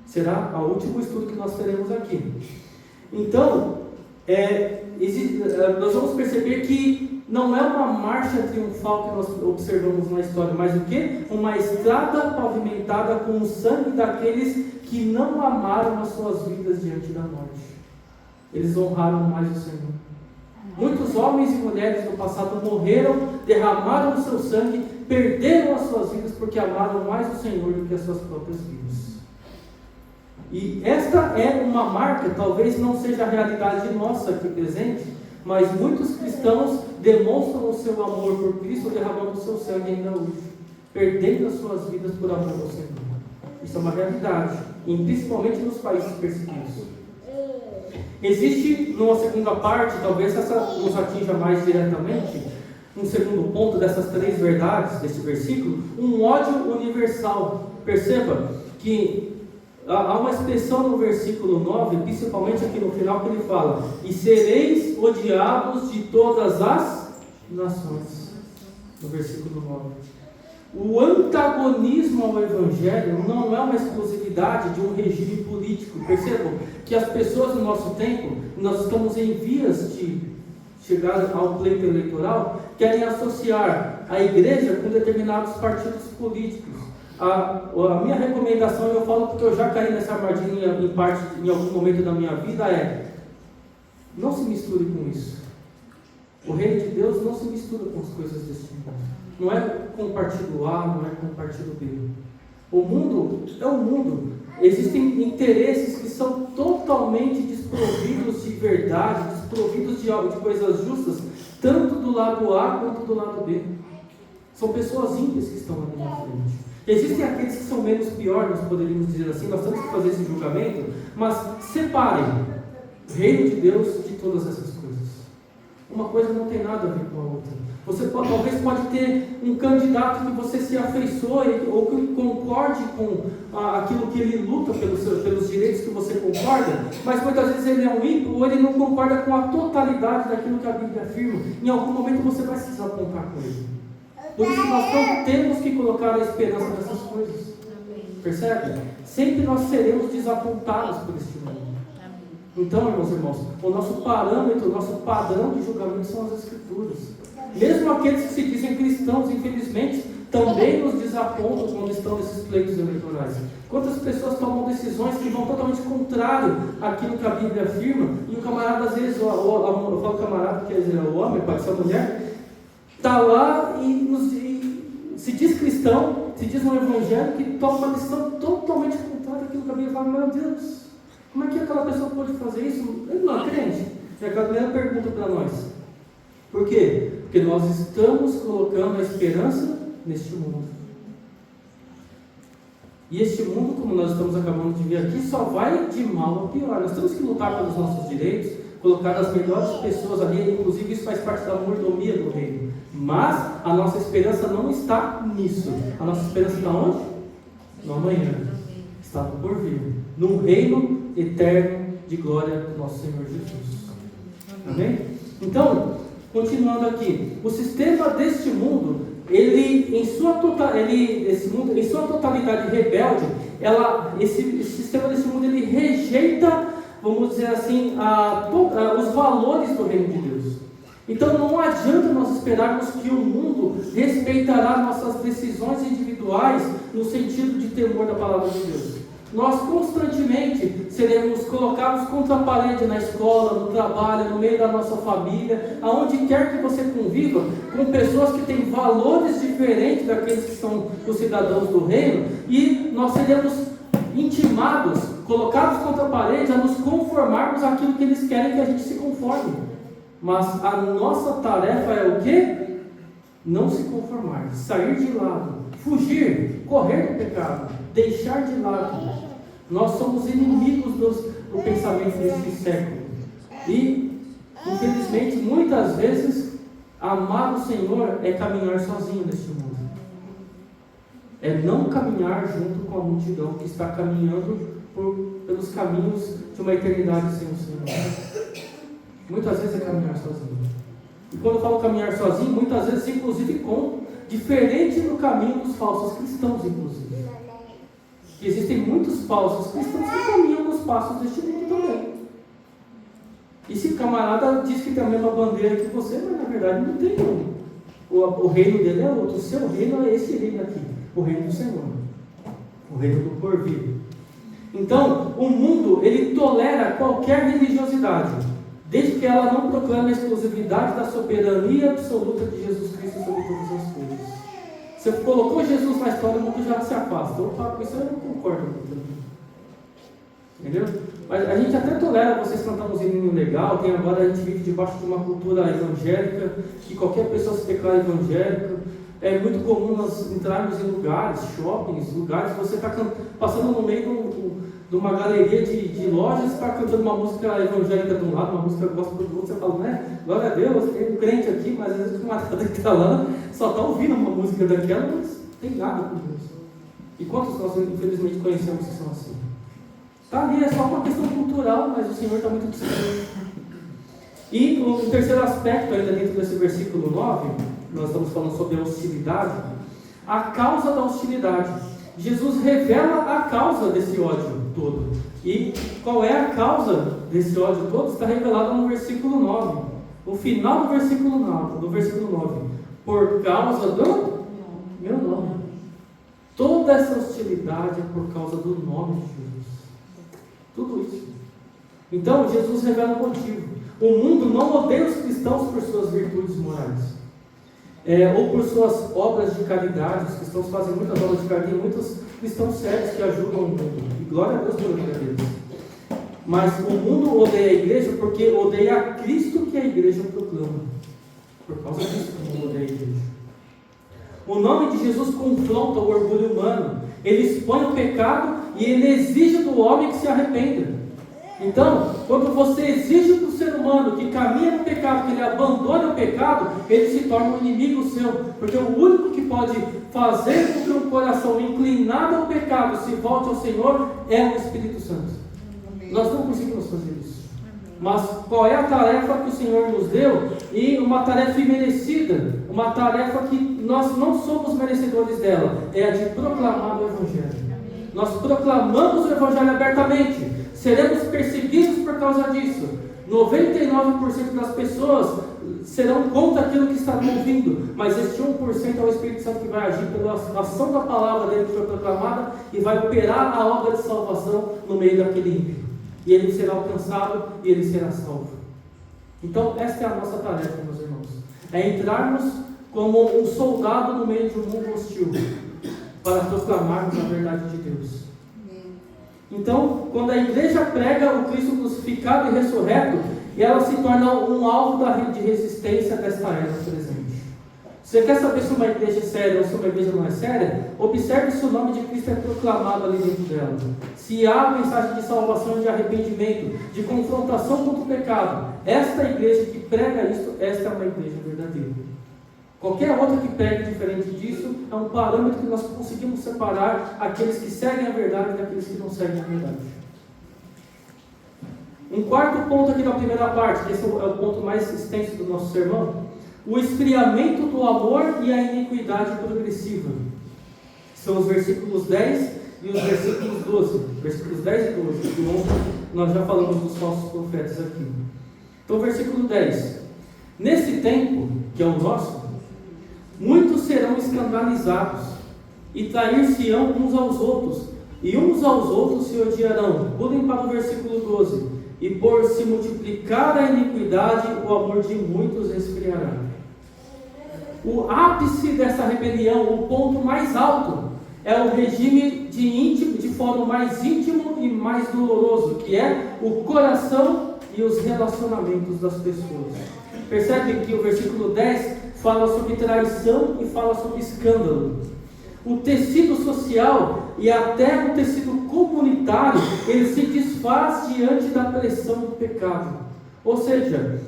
Será o último estudo que nós teremos aqui. Então, nós vamos perceber que não é uma marcha triunfal que nós observamos na história, mas o quê? Uma estrada pavimentada com o sangue daqueles que não amaram as suas vidas diante da morte. Eles honraram mais o Senhor. Muitos homens e mulheres do passado morreram, derramaram o seu sangue, perderam as suas vidas porque amaram mais o Senhor do que as suas próprias vidas. E esta é uma marca, talvez não seja a realidade nossa aqui presente, mas muitos cristãos demonstram o seu amor por Cristo derramando o seu sangue ainda hoje, perdendo as suas vidas por amor ao Senhor. Isso é uma realidade, e principalmente nos países perseguidos. Existe, numa segunda parte, talvez essa nos atinja mais diretamente, um segundo ponto dessas três verdades, deste versículo, um ódio universal. Perceba que há uma expressão no versículo 9, principalmente aqui no final, que ele fala: e sereis odiados de todas as nações. No versículo 9. O antagonismo ao Evangelho não é uma exclusividade de um regime político. Percebam que as pessoas do nosso tempo, nós estamos em vias de chegar ao pleito eleitoral, querem associar a igreja com determinados partidos políticos. A minha recomendação, eu falo porque eu já caí nessa armadilha em algum momento da minha vida, é: não se misture com isso. O reino de Deus não se mistura com as coisas deste mundo. Não é com o partido A, não é com o partido B. O mundo é o mundo. Existem interesses que são totalmente desprovidos de verdade, desprovidos de coisas justas, tanto do lado A quanto do lado B. São pessoas ímpias que estão ali na frente. Existem aqueles que são menos piores, nós poderíamos dizer assim, nós temos que fazer esse julgamento, mas separem o reino de Deus de todas essas coisas. Uma coisa não tem nada a ver com a outra. Você talvez pode ter um candidato que você se afeiçoe ou que concorde com aquilo que ele luta pelos direitos que você concorda, mas muitas vezes ele é um ímpio ou ele não concorda com a totalidade daquilo que a Bíblia afirma. Em algum momento você vai se desapontar com ele. Por isso nós não temos que colocar a esperança nessas coisas. Percebe? Sempre nós seremos desapontados por este mundo. Então, meus irmãos, o nosso parâmetro, o nosso padrão de julgamento são as Escrituras. Mesmo aqueles que se dizem cristãos, infelizmente, também nos desapontam quando estão nesses pleitos eleitorais. Quantas pessoas tomam decisões que vão totalmente contrário àquilo que a Bíblia afirma, e o camarada, às vezes, eu falo camarada, quer dizer, o homem, pode ser a mulher, está lá e se diz cristão, se diz um evangelho que toma uma decisão totalmente contrária àquilo que a Bíblia fala. Meu Deus, como é que aquela pessoa pode fazer isso? Ele não é crente. E a primeira pergunta para nós: por quê? Porque nós estamos colocando a esperança neste mundo. E este mundo, como nós estamos acabando de ver aqui, só vai de mal a pior. Nós temos que lutar pelos nossos direitos, colocar as melhores pessoas ali, inclusive isso faz parte da mordomia do reino. Mas a nossa esperança não está nisso. A nossa esperança está onde? No amanhã. Está no porvir. No reino eterno de glória do nosso Senhor Jesus. Amém? Então, continuando aqui, o sistema deste mundo, em sua totalidade rebelde, esse sistema deste mundo, ele rejeita, vamos dizer assim, os valores do reino de Deus. Então não adianta nós esperarmos que o mundo respeitará nossas decisões individuais no sentido de temor da palavra de Deus. Nós constantemente seremos colocados contra a parede na escola, no trabalho, no meio da nossa família, aonde quer que você conviva, com pessoas que têm valores diferentes daqueles que são os cidadãos do reino, e nós seremos intimados, colocados contra a parede, a nos conformarmos àquilo que eles querem que a gente se conforme. Mas a nossa tarefa é o quê? Não se conformar, sair de lado, fugir, correr do pecado, deixar de lado. Nós somos inimigos do pensamento desse século. E, infelizmente, muitas vezes, amar o Senhor é caminhar sozinho neste mundo. É não caminhar junto com a multidão que está caminhando pelos caminhos de uma eternidade sem o Senhor. Muitas vezes é caminhar sozinho. E quando eu falo caminhar sozinho, muitas vezes inclusive diferente do caminho dos falsos cristãos, inclusive. E existem muitos falsos cristãos que caminham nos passos deste mundo também. E se o camarada diz que tem a mesma bandeira que você, mas na verdade não tem um. O reino dele é outro. O seu reino é esse reino aqui, o reino do Senhor, o reino do porvir. Então, o mundo, ele tolera qualquer religiosidade, desde que ela não proclame a exclusividade da soberania absoluta de Jesus Cristo sobre todas as coisas. Você colocou Jesus na história, o mundo já se afasta. Opa, com isso eu não concordo muito. Entendeu? Mas a gente até tolera vocês cantar um hino legal. Agora a gente vive debaixo de uma cultura evangélica, que qualquer pessoa se declara evangélica. É muito comum nós entrarmos em lugares, shoppings, lugares, você está passando no meio de uma galeria de lojas, está cantando uma música evangélica de um lado, uma música gospel do outro, você fala, né? Glória a Deus, tem um crente aqui, mas às vezes o camarada que está lá só está ouvindo uma música daquela, mas tem nada com Deus. E quantos nós infelizmente conhecemos que são assim? Está ali, é só uma questão cultural, mas o Senhor está muito distante. E o terceiro aspecto, ainda dentro desse versículo 9, nós estamos falando sobre a hostilidade, a causa da hostilidade. Jesus revela a causa desse ódio todo. E qual é a causa desse ódio todo? Está revelado no versículo 9. O final do versículo 9. Por causa do meu nome. Toda essa hostilidade é por causa do nome de Jesus. Tudo isso. Então, Jesus revela o motivo. O mundo não odeia os cristãos por suas virtudes morais. Ou por suas obras de caridade. Os cristãos fazem muitas obras de caridade, tem muitos cristãos sérios que ajudam o mundo, e glória a Deus pela vida deles. Mas o mundo odeia a igreja porque odeia a Cristo que a igreja proclama. Por causa disso que o mundo odeia a igreja. O nome de Jesus confronta o orgulho humano, ele expõe o pecado e ele exige do homem que se arrependa. Então, quando você exige do ser humano que caminha no pecado, que ele abandone o pecado, ele se torna um inimigo seu. Porque o único que pode fazer com que um coração inclinado ao pecado se volte ao Senhor é o Espírito Santo. Amém. Nós não conseguimos fazer isso. Mas qual é a tarefa que o Senhor nos deu? E uma tarefa imerecida, uma tarefa que nós não somos merecedores dela, é a de proclamar o Evangelho. Nós proclamamos o Evangelho abertamente. Seremos perseguidos por causa disso. 99% das pessoas serão contra aquilo que estão ouvindo, mas este 1% é o Espírito Santo que vai agir pela ação da palavra dele que foi proclamada e vai operar a obra de salvação no meio daquele ímpio. E ele será alcançado e ele será salvo. Então, esta é a nossa tarefa, meus irmãos. É entrarmos como um soldado no meio de um mundo hostil, para proclamarmos a verdade de Deus. Então, quando a igreja prega o Cristo crucificado e ressurreto, ela se torna um alvo de resistência desta era presente. Você quer saber se uma igreja é séria ou se uma igreja não é séria? Observe se o nome de Cristo é proclamado ali dentro dela. Se há mensagem de salvação, de arrependimento, de confrontação contra o pecado. Esta igreja que prega isso, esta é uma igreja verdadeira. Qualquer outra que pregue diferente disso é um parâmetro que nós conseguimos separar aqueles que seguem a verdade daqueles que não seguem a verdade. Um quarto ponto aqui na primeira parte, que esse é o ponto mais extenso do nosso sermão, o esfriamento do amor e a iniquidade progressiva. São os versículos 10 e os versículos 12. Versículos 10 e 12, que ontem nós já falamos dos falsos profetas aqui. Então, versículo 10. Nesse tempo, que é o nosso, muitos serão escandalizados e trair-se-ão uns aos outros, e uns aos outros se odiarão. Pulem para o versículo 12. E por se multiplicar a iniquidade, o amor de muitos esfriará. O ápice dessa rebelião, o ponto mais alto, é o regime de fórum mais íntimo e mais doloroso, que é o coração e os relacionamentos das pessoas. Percebe que o versículo 10 fala sobre traição e fala sobre escândalo. O tecido social e até o tecido comunitário, ele se desfaz diante da pressão do pecado. Ou seja,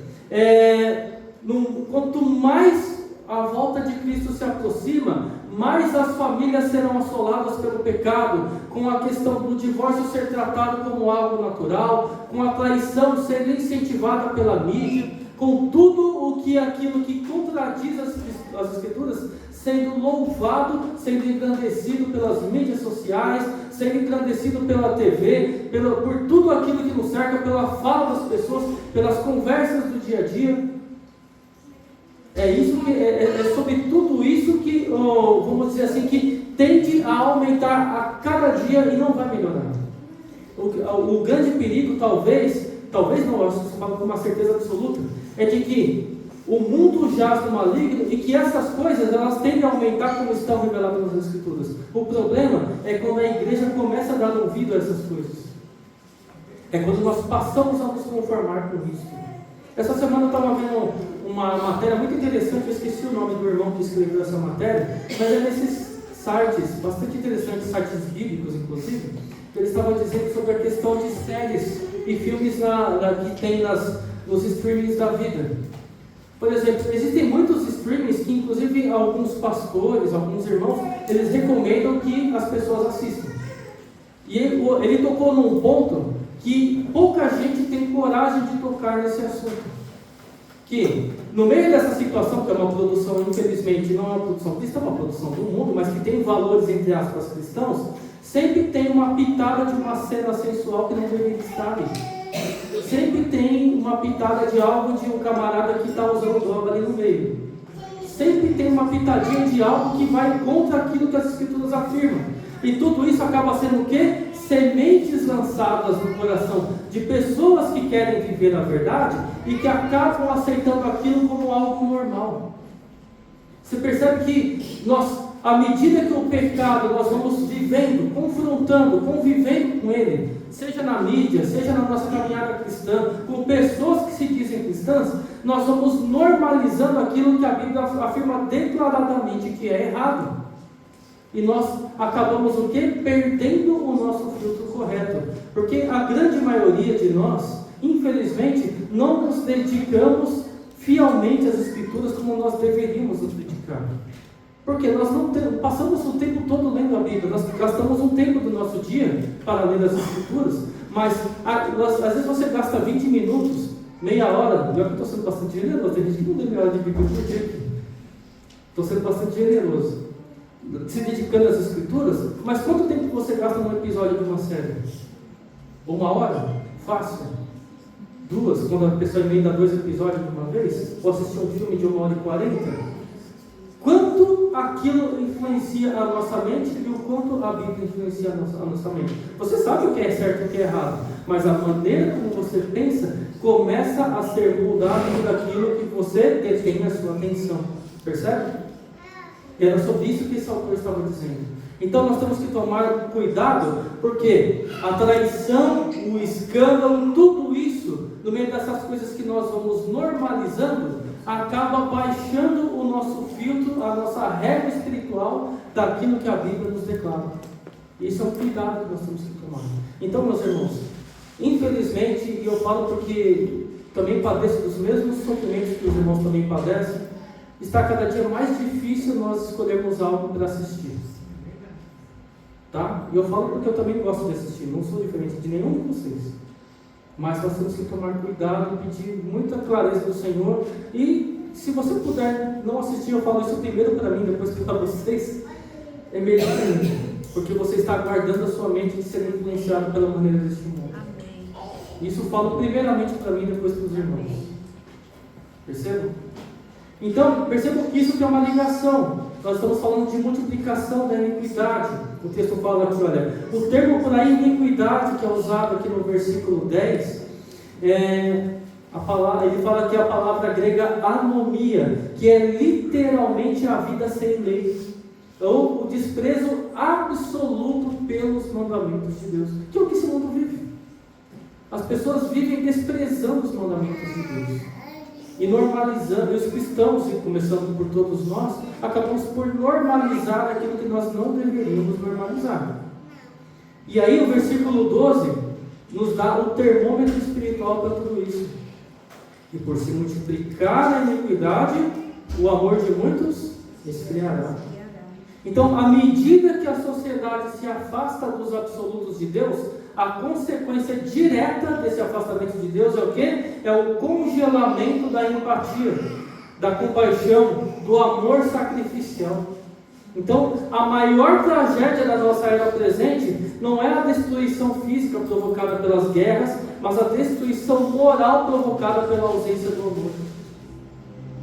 quanto mais a volta de Cristo se aproxima, mais as famílias serão assoladas pelo pecado, com a questão do divórcio ser tratado como algo natural, com a traição ser incentivada pela mídia, com tudo aquilo que contradiz as Escrituras sendo louvado, sendo engrandecido pelas mídias sociais, sendo engrandecido pela TV, por tudo aquilo que nos cerca, pela fala das pessoas, pelas conversas do dia a dia. É sobre tudo isso que, vamos dizer assim, que tende a aumentar a cada dia e não vai melhorar. O grande perigo, talvez não, eu acho que você fala com uma certeza absoluta, é de que o mundo jaz no maligno e que essas coisas elas tendem a aumentar como estão reveladas nas Escrituras. O problema é quando a igreja começa a dar ouvido a essas coisas. É quando nós passamos a nos conformar com isso. Essa semana eu estava vendo uma matéria muito interessante, eu esqueci o nome do irmão que escreveu essa matéria, mas é nesses sites, bastante interessantes, sites bíblicos inclusive, que ele estava dizendo sobre a questão de séries e filmes que tem nos streamings da vida. Por exemplo, existem muitos streamings que inclusive alguns pastores, alguns irmãos, eles recomendam que as pessoas assistam. E ele tocou num ponto que pouca gente tem coragem de tocar nesse assunto. Que no meio dessa situação, que é uma produção, infelizmente, não é uma produção cristã, é uma produção do mundo, mas que tem valores, entre aspas, cristãos, sempre tem uma pitada de uma cena sensual que não deveria estar ali. Sempre tem uma pitada de algo de um camarada que está usando droga ali no meio. Sempre tem uma pitadinha de algo que vai contra aquilo que as Escrituras afirmam. E tudo isso acaba sendo o quê? Sementes lançadas no coração de pessoas que querem viver a verdade e que acabam aceitando aquilo como algo normal. Você percebe que à medida que o pecado nós vamos vivendo, confrontando, convivendo com ele, seja na mídia, seja na nossa caminhada cristã, com pessoas que se dizem cristãs, nós vamos normalizando aquilo que a Bíblia afirma declaradamente que é errado. E nós acabamos o quê? Perdendo o nosso filtro correto. Porque a grande maioria de nós, infelizmente, não nos dedicamos fielmente às Escrituras como nós deveríamos nos dedicar. Porque nós não passamos o tempo todo lendo a Bíblia, nós gastamos um tempo do nosso dia para ler as Escrituras, mas às vezes você gasta 20 minutos, meia hora, eu estou sendo bastante generoso, tem gente que não tem meia hora de Bíblia por dia aqui. Estou sendo bastante generoso, se dedicando às Escrituras, mas quanto tempo você gasta num episódio de uma série? 1 hora? Fácil. 2, quando a pessoa emenda 2 episódios de uma vez, ou assistir um filme de 1h40, quanto aquilo influencia a nossa mente e o quanto a Bíblia influencia a nossa mente. Você sabe o que é certo e o que é errado, mas a maneira como você pensa começa a ser mudada por aquilo que você detém na sua atenção. Percebe? E era sobre isso que esse autor estava dizendo. Então nós temos que tomar cuidado, porque a traição, o escândalo, tudo isso, no meio dessas coisas que nós vamos normalizando, acaba baixando o nosso filtro, a nossa régua espiritual daquilo que a Bíblia nos declara. Isso é um cuidado que nós temos que tomar. Então, meus irmãos, infelizmente, e eu falo porque também padeço dos mesmos sofrimentos que os irmãos também padecem, está cada dia mais difícil nós escolhermos algo para assistir. Tá? E eu falo porque eu também gosto de assistir, não sou diferente de nenhum de vocês. Mas nós temos que tomar cuidado e pedir muita clareza do Senhor. E se você puder não assistir, eu falo isso primeiro para mim, depois para vocês, é melhor ainda, porque você está guardando a sua mente de ser influenciado pela maneira deste mundo. Amém. Isso eu falo primeiramente para mim, depois para os irmãos. Percebam? Então, percebam que isso tem uma ligação. Nós estamos falando de multiplicação da iniquidade. O texto fala aqui, olha, o termo por aí, iniquidade, que é usado aqui no versículo 10, ele fala que é a palavra grega anomia, que é literalmente a vida sem lei, ou o desprezo absoluto pelos mandamentos de Deus, que é o que esse mundo vive. As pessoas vivem desprezando os mandamentos de Deus. E normalizando, e os cristãos, e começando por todos nós, acabamos por normalizar aquilo que nós não deveríamos normalizar. E aí o versículo 12 nos dá o termômetro espiritual para tudo isso. E por se multiplicar a iniquidade, o amor de muitos esfriará. Então, à medida que a sociedade se afasta dos absolutos de Deus, a consequência direta desse afastamento de Deus é o quê? É o congelamento da empatia, da compaixão, do amor sacrificial. Então, a maior tragédia da nossa era presente não é a destruição física provocada pelas guerras, mas a destruição moral provocada pela ausência do amor.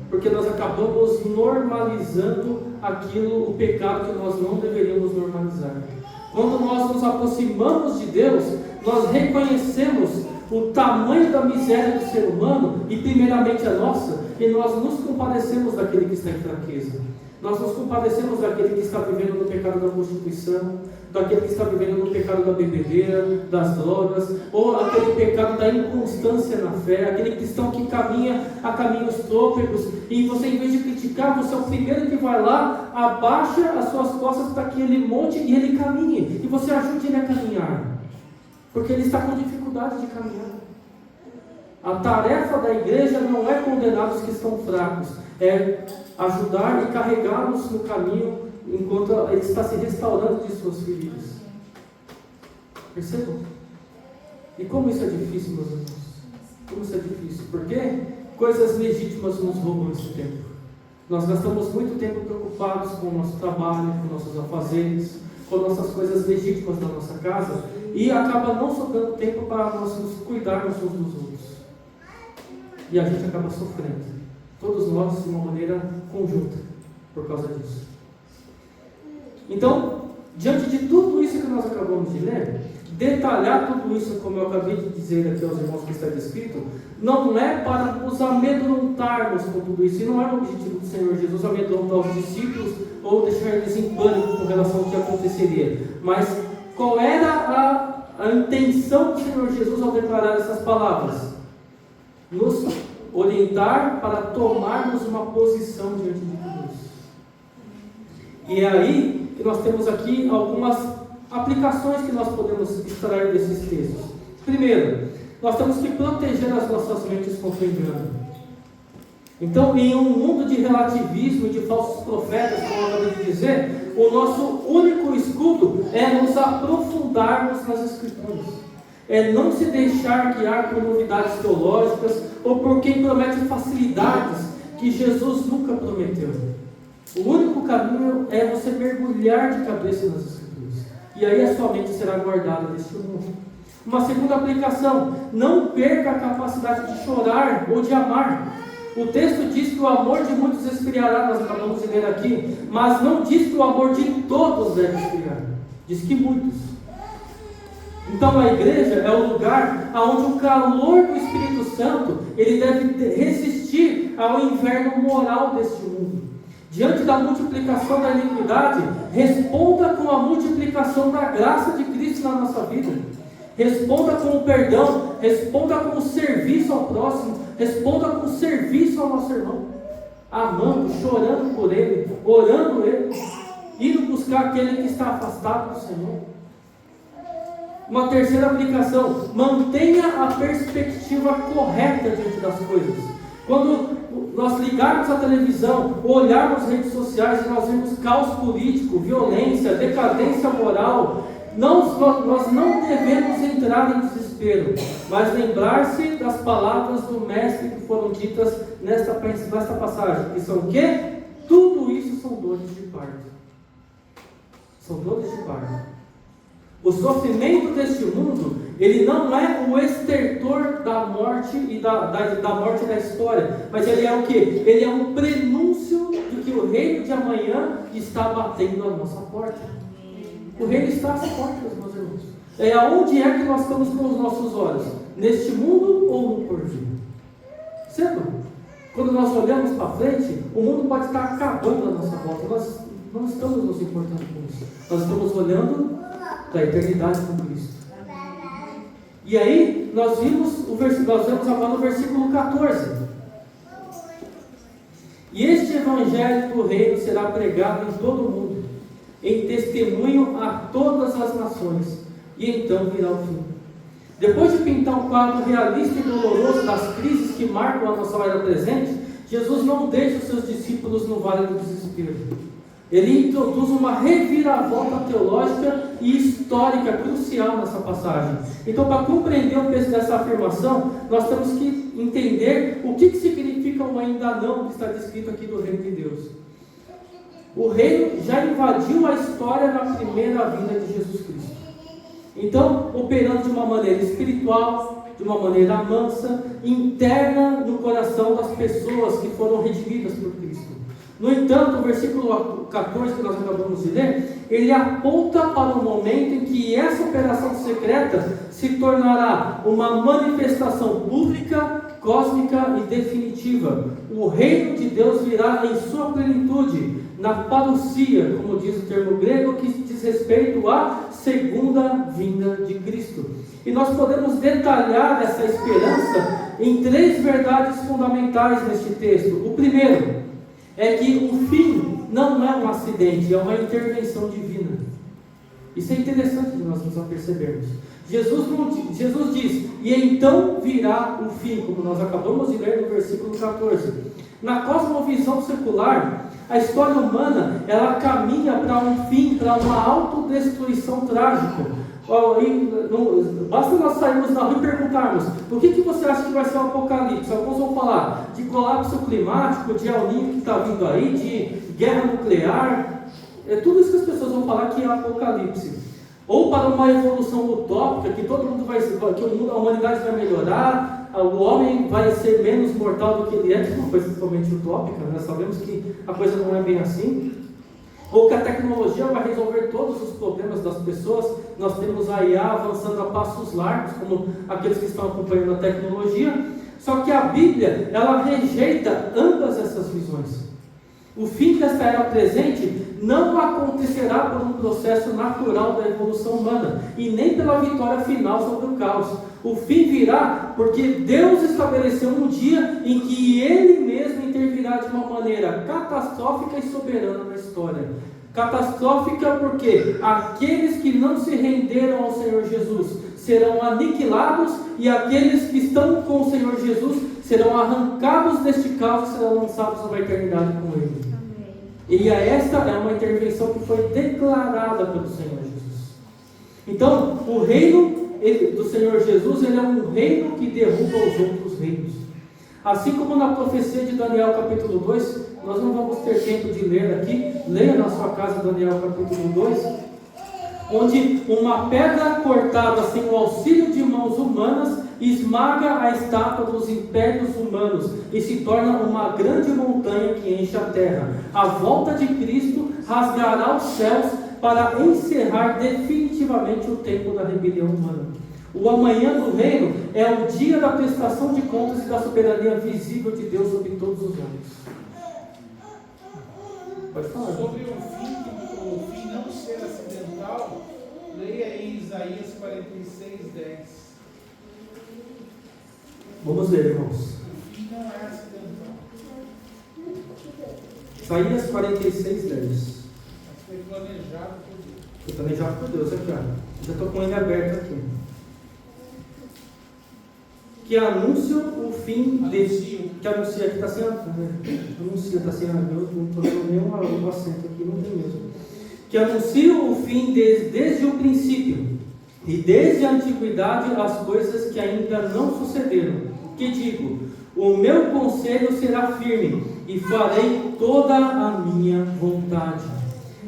Porque nós acabamos normalizando o pecado que nós não deveríamos normalizar. Quando nós nos aproximamos de Deus, nós reconhecemos o tamanho da miséria do ser humano, e primeiramente a nossa, e nós nos compadecemos daquele que está em fraqueza. Nós nos compadecemos daquele que está vivendo no pecado da prostituição, daquele que está vivendo no pecado da bebedeira, das drogas, ou aquele pecado da inconstância na fé, aquele cristão que caminha a caminhos trôpegos, e você, em vez de criticar, você é o primeiro que vai lá, abaixa as suas costas para que ele monte e ele caminhe, e você ajude ele a caminhar, porque ele está com dificuldade de caminhar. A tarefa da igreja não é condenar os que estão fracos, é ajudar e carregá-los no caminho enquanto ele está se restaurando de suas feridas. Percebam? E como isso é difícil, meus irmãos? Como isso é difícil? Porque coisas legítimas nos roubam esse tempo. Nós gastamos muito tempo preocupados com o nosso trabalho, com nossos afazeres, com nossas coisas legítimas da nossa casa, e acaba não sobrando tempo para nós nos cuidarmos uns dos outros. E a gente acaba sofrendo. Todos nós, de uma maneira conjunta, por causa disso. Então, diante de tudo isso que nós acabamos de ler, detalhar tudo isso, como eu acabei de dizer aqui aos irmãos que está descrito, não é para nos amedrontarmos com tudo isso, e não é o objetivo do Senhor Jesus amedrontar os discípulos ou deixar eles em pânico com relação ao que aconteceria. Mas qual era a intenção do Senhor Jesus ao declarar essas palavras? Nos orientar para tomarmos uma posição diante de tudo isso. E é aí que nós temos aqui algumas aplicações que nós podemos extrair desses textos. Primeiro, nós temos que proteger as nossas mentes contra o engano. Então, em um mundo de relativismo e de falsos profetas, como eu acabei de dizer, o nosso único escudo é nos aprofundarmos nas Escrituras. É não se deixar guiar por novidades teológicas ou por quem promete facilidades que Jesus nunca prometeu. O único caminho é você mergulhar de cabeça nas Escrituras, e aí a sua mente será guardada deste mundo. Uma segunda aplicação: não perca a capacidade de chorar ou de amar. O texto diz que o amor de muitos esfriará, nós acabamos de ler aqui, mas não diz que o amor de todos deve esfriar, diz que muitos. Então a igreja é o lugar onde o calor do Espírito Santo ele deve resistir ao inverno moral deste mundo. Diante da multiplicação da iniquidade, responda com a multiplicação da graça de Cristo na nossa vida. Responda com o perdão, responda com o serviço ao próximo, responda com o serviço ao nosso irmão, amando, chorando por ele, orando ele, indo buscar aquele que está afastado do Senhor. Uma terceira aplicação: mantenha a perspectiva correta diante das coisas. Quando nós ligarmos a televisão, olharmos as redes sociais e nós vemos caos político, violência, decadência moral, nós não devemos entrar em desespero, mas lembrar-se das palavras do Mestre que foram ditas nesta passagem, que são o quê? Tudo isso são dores de parto. São dores de parto. O sofrimento deste mundo, ele não é o estertor da morte e da morte da história, mas ele é o quê? Ele é um prenúncio de que o reino de amanhã está batendo a nossa porta. O reino está às portas, meus irmãos. É aonde é que nós estamos com os nossos olhos? Neste mundo ou no porvir? Certo? Quando nós olhamos para frente, o mundo pode estar acabando à nossa volta. Nós não estamos nos importando com isso. Nós estamos olhando da eternidade com Cristo. E aí nós vemos agora no versículo 14. E este evangelho do reino será pregado em todo o mundo, em testemunho a todas as nações, e então virá o fim. Depois de pintar um quadro realista e doloroso das crises que marcam a nossa era presente, Jesus não deixa os seus discípulos no vale do desespero. Ele introduz uma reviravolta teológica e histórica crucial nessa passagem. Então, para compreender o peso dessa afirmação, nós temos que entender o que significa o ainda não que está descrito aqui do reino de Deus. O reino já invadiu a história na primeira vinda de Jesus Cristo. Então, operando de uma maneira espiritual, de uma maneira mansa, interna no coração das pessoas que foram redimidas por Cristo. No entanto, o versículo 14 que nós acabamos de ler, ele aponta para o momento em que essa operação secreta se tornará uma manifestação pública, cósmica e definitiva. O reino de Deus virá em sua plenitude, na parousia, como diz o termo grego, que diz respeito à segunda vinda de Cristo. E nós podemos detalhar essa esperança em 3 verdades fundamentais neste texto. O primeiro é que o fim não é um acidente, é uma intervenção divina. Isso é interessante de nós nos apercebermos. Jesus diz, e então virá o fim, como nós acabamos de ler no versículo 14. Na cosmovisão secular, a história humana, ela caminha para um fim, para uma autodestruição trágica. Basta nós sairmos na rua e perguntarmos, por que você acha que vai ser o apocalipse? Alguns vão falar de colapso climático, de El Niño que está vindo aí, de guerra nuclear. É tudo isso que as pessoas vão falar que é apocalipse. Ou para uma evolução utópica, que todo mundo que a humanidade vai melhorar, o homem vai ser menos mortal do que ele é, que é uma coisa totalmente utópica, nós sabemos que a coisa não é bem assim. Ou que a tecnologia vai resolver todos os problemas das pessoas. Nós temos a IA avançando a passos largos, como aqueles que estão acompanhando a tecnologia. Só que a Bíblia, ela rejeita ambas essas visões. O fim desta era presente não acontecerá por um processo natural da evolução humana, e nem pela vitória final sobre o caos. O fim virá porque Deus estabeleceu um dia em que Ele mesmo intervirá de uma maneira catastrófica e soberana na história. Catastrófica porque aqueles que não se renderam ao Senhor Jesus serão aniquilados, e aqueles que estão com o Senhor Jesus serão arrancados deste caos e serão lançados numa eternidade com Ele. E esta é uma intervenção que foi declarada pelo Senhor Jesus. Então, o reino do Senhor Jesus, ele é um reino que derruba os outros reinos. Assim como na profecia de Daniel capítulo 2, nós não vamos ter tempo de ler aqui, leia na sua casa Daniel capítulo 2, onde uma pedra cortada sem o auxílio de mãos humanas esmaga a estátua dos impérios humanos e se torna uma grande montanha que enche a terra. A volta de Cristo rasgará os céus para encerrar definitivamente o tempo da rebelião humana. O amanhã do reino é o dia da prestação de contas e da soberania visível de Deus sobre todos os homens. Pode falar. Sobre o fim não ser acidental, leia em Isaías 46:10. Vamos ler, irmãos. O fim não é acidental. Isaías 46:10. Foi planejado por Deus. Foi planejado por Deus, aqui ó. Já estou com ele aberto aqui. Que anuncia o fim desse. Que anuncia, aqui está sem. Anuncia, está sem. Eu não estou dando nenhum acento aqui, não tem mesmo. Que anuncia o fim desde o princípio, e desde a antiguidade as coisas que ainda não sucederam. Que digo, o meu conselho será firme, e farei toda a minha vontade.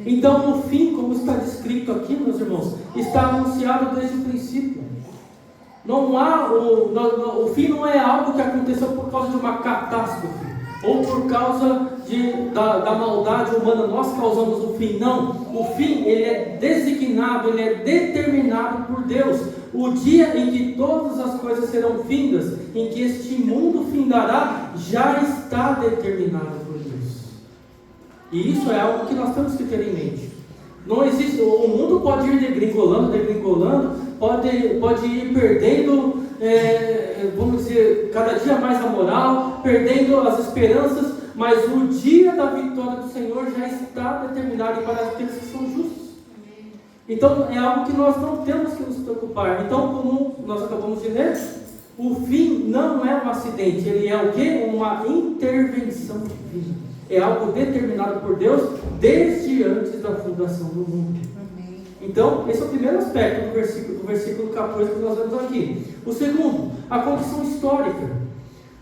Então o fim, como está descrito aqui, meus irmãos, está anunciado desde o princípio. Não há, o fim não é algo que aconteceu por causa de uma catástrofe, ou por causa da maldade humana, nós causamos o fim. Não, o fim ele é designado, ele é determinado por Deus. O dia em que todas as coisas serão findas, em que este mundo findará, já está determinado por Deus. E isso é algo que nós temos que ter em mente. Não existe, o mundo pode ir degringolando, pode ir perdendo, vamos dizer, cada dia mais a moral, perdendo as esperanças, mas o dia da vitória do Senhor já está determinado para aqueles que são justos. Então é algo que nós não temos que nos preocupar. Então, como nós acabamos de ler, o fim não é um acidente, ele é o quê? Uma intervenção divina. é algo determinado por Deus desde antes da fundação do mundo. Então, esse é o primeiro aspecto do versículo 14 que nós vemos aqui. O segundo, a condição histórica.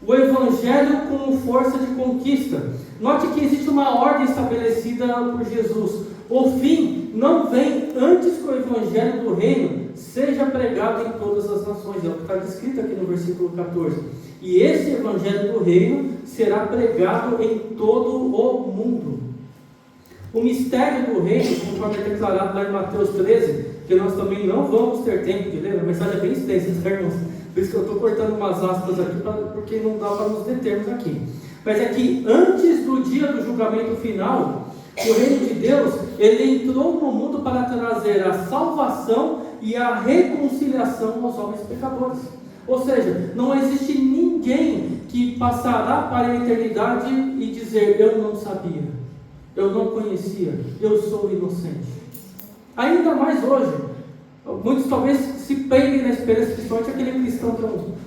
O Evangelho como força de conquista. Note que existe uma ordem estabelecida por Jesus. O fim não vem antes que o Evangelho do Reino seja pregado em todas as nações. É o que está descrito aqui no versículo 14. E esse Evangelho do Reino será pregado em todo o mundo. O mistério do reino, conforme é declarado lá em Mateus 13, que nós também não vamos ter tempo de ler, a mensagem é bem extensa, irmãos? Por isso que eu estou cortando umas aspas aqui, porque não dá para nos determos aqui. Mas é que antes do dia do julgamento final, o reino de Deus, ele entrou no mundo para trazer a salvação e a reconciliação aos homens pecadores. Ou seja, não existe ninguém que passará para a eternidade e dizer: eu não sabia, eu não conhecia, eu sou inocente. Ainda mais hoje, muitos talvez se prendem na esperança, principalmente aquele cristão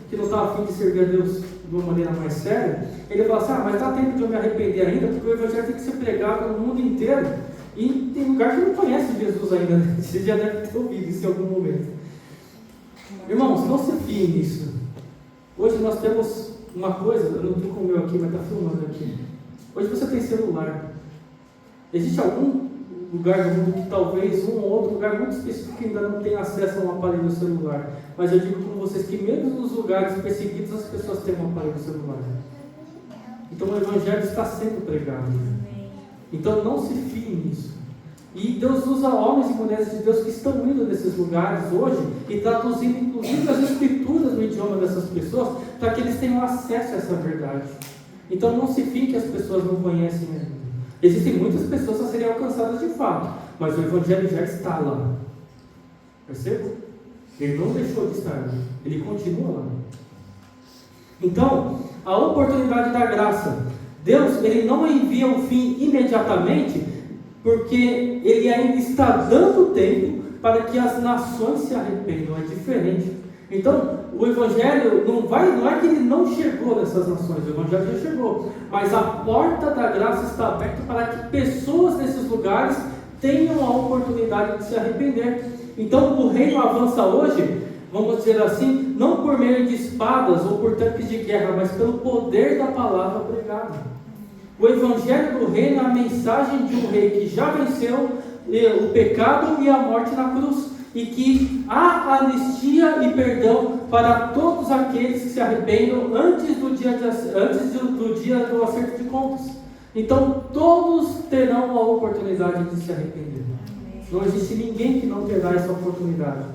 que não está a fim de servir a Deus de uma maneira mais séria. Ele fala assim: mas dá tempo de eu me arrepender ainda, porque o Evangelho tem que ser pregado no mundo inteiro. E tem lugar que não conhece Jesus ainda, né? Você já deve ter ouvido isso em algum momento. Irmãos, não se fie nisso. Hoje nós temos uma coisa, eu não estou com o meu aqui, mas está filmando aqui. Hoje você tem celular. Existe algum lugar do mundo que talvez um ou outro lugar muito específico que ainda não tem acesso a um aparelho celular? Mas eu digo para vocês que mesmo nos lugares perseguidos as pessoas têm um aparelho celular. Então o Evangelho está sendo pregado. Então não se fie nisso. E Deus usa homens e mulheres de Deus que estão indo nesses lugares hoje e traduzindo inclusive as escrituras no idioma dessas pessoas para que eles tenham acesso a essa verdade. Então não se fie que as pessoas não conhecem ainda. Existem muitas pessoas a serem alcançadas de fato, mas o Evangelho já está lá. Perceba? Ele não deixou de estar, ele continua lá. Então, a oportunidade da graça. Deus, ele não envia o fim imediatamente, porque ele ainda está dando tempo para que as nações se arrependam. É diferente. Então, o Evangelho não é que ele não chegou nessas nações, o Evangelho já chegou, mas a porta da graça está aberta para que pessoas nesses lugares tenham a oportunidade de se arrepender. Então, o reino avança hoje, vamos dizer assim, não por meio de espadas ou por tanques de guerra, mas pelo poder da palavra pregada. O Evangelho do reino é a mensagem de um rei que já venceu o pecado e a morte na cruz, e que há anistia e perdão para todos aqueles que se arrependam antes do dia do acerto de contas. Então todos terão a oportunidade de se arrepender. Não existe ninguém que não terá essa oportunidade.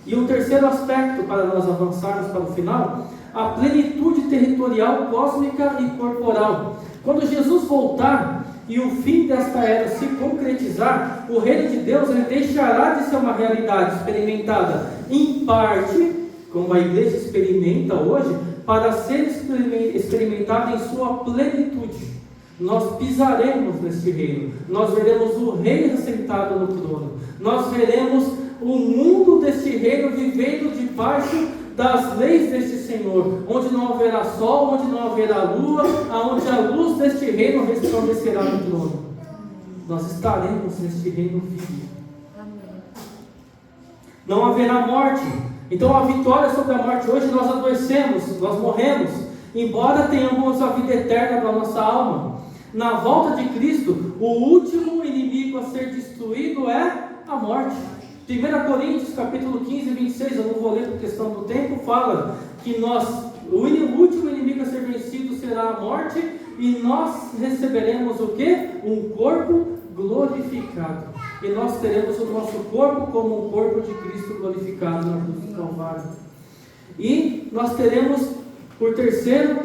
E um terceiro aspecto para nós avançarmos para o final: a plenitude territorial, cósmica e corporal. Quando Jesus voltar e o fim desta era se concretizar, o reino de Deus ele deixará de ser uma realidade experimentada em parte, como a igreja experimenta hoje, para ser experimentada em sua plenitude. Nós pisaremos neste reino, nós veremos o rei assentado no trono, nós veremos o mundo deste reino vivendo debaixo das leis deste Senhor, onde não haverá sol, onde não haverá lua, aonde a luz deste reino resplandecerá no trono. Nós estaremos neste reino vivo. Não haverá morte. Então a vitória sobre a morte, hoje nós adoecemos, nós morremos, embora tenhamos a vida eterna para a nossa alma. Na volta de Cristo, o último inimigo a ser destruído é a morte. 1 Coríntios capítulo 15, 26, eu não vou ler por questão do tempo, fala que o último inimigo a ser vencido será a morte, e nós receberemos o quê? Um corpo glorificado. E nós teremos o nosso corpo como um corpo de Cristo glorificado na cruz do Calvário. E nós teremos, por terceiro,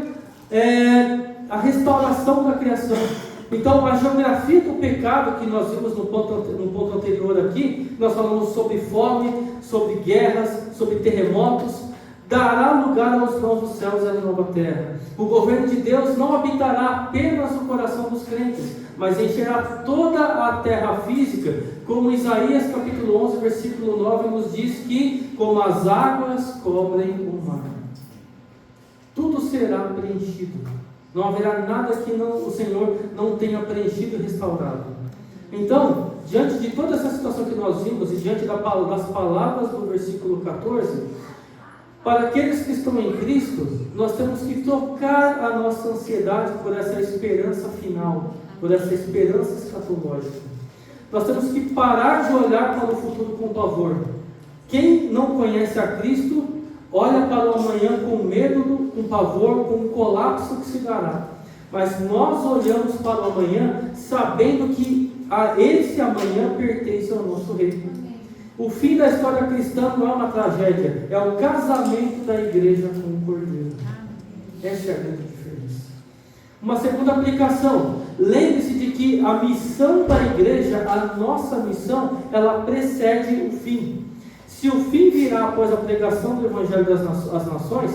a restauração da criação. Então, a geografia do pecado que nós vimos no ponto anterior aqui, nós falamos sobre fome, sobre guerras, sobre terremotos, dará lugar aos novos céus e à nova terra. O governo de Deus não habitará apenas no coração dos crentes, mas encherá toda a terra física, como Isaías capítulo 11, versículo 9 nos diz que, como as águas cobrem o mar, tudo será preenchido. Não haverá nada que o Senhor não tenha preenchido e restaurado. Então, diante de toda essa situação que nós vimos e diante das palavras do versículo 14, para aqueles que estão em Cristo, nós temos que trocar a nossa ansiedade por essa esperança final, por essa esperança escatológica. Nós temos que parar de olhar para o futuro com pavor. Quem não conhece a Cristo, olha para o amanhã com medo, com pavor, com um colapso que se dará. Mas nós olhamos para o amanhã sabendo que esse amanhã pertence ao nosso Rei. O fim da história cristã não é uma tragédia, é o casamento da igreja com o Cordeiro. Essa é a grande diferença. Uma segunda aplicação: lembre-se de que a missão da igreja, a nossa missão, ela precede o fim. Se o fim virá após a pregação do Evangelho às nações,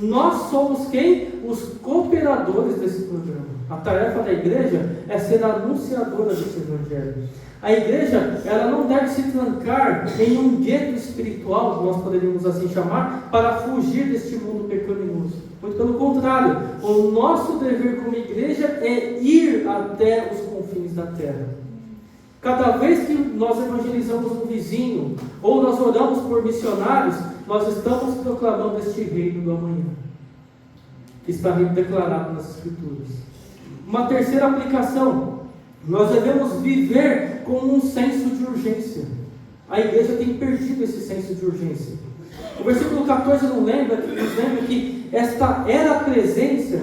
nós somos quem? Os cooperadores desse programa. A tarefa da igreja é ser anunciadora desse Evangelho. A igreja, ela não deve se trancar em um gueto espiritual, nós poderíamos assim chamar, para fugir deste mundo pecaminoso. Muito pelo contrário, o nosso dever como igreja é ir até os confins da terra. Cada vez que nós evangelizamos um vizinho, ou nós oramos por missionários, nós estamos proclamando este reino do amanhã, que está declarado nas Escrituras. Uma terceira aplicação: nós devemos viver com um senso de urgência. A igreja tem perdido esse senso de urgência. O versículo 14 nos lembra que esta era presente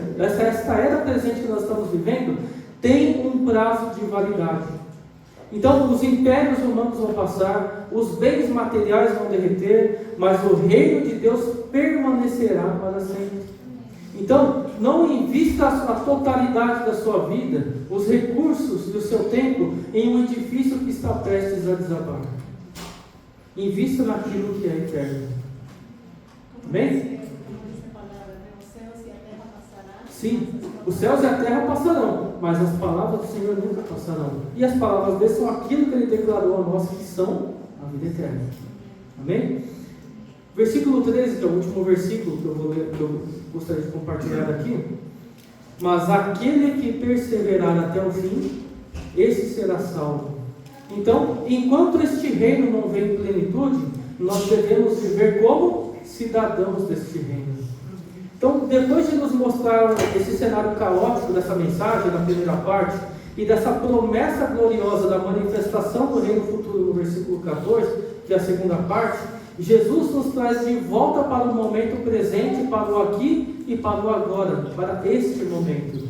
que nós estamos vivendo tem um prazo de validade. Então, os impérios humanos vão passar, os bens materiais vão derreter, mas o reino de Deus permanecerá para sempre. Então, não invista a totalidade da sua vida, os recursos e o seu tempo em um edifício que está prestes a desabar. Invista naquilo que é eterno. Amém? Sim, os céus e a terra passarão, mas as palavras do Senhor nunca passarão. E as palavras dele são aquilo que ele declarou a nós, que são a vida eterna. Amém? Versículo 13, que é o último versículo que eu vou ler, que eu gostaria de compartilhar aqui. Mas aquele que perseverar até o fim, esse será salvo. Então, enquanto este reino não vem em plenitude, nós devemos viver como cidadãos deste reino. Então, depois de nos mostrar esse cenário caótico dessa mensagem, da primeira parte, e dessa promessa gloriosa da manifestação do reino futuro no versículo 14, que é a segunda parte, Jesus nos traz de volta para o momento presente, para o aqui e para o agora, para este momento.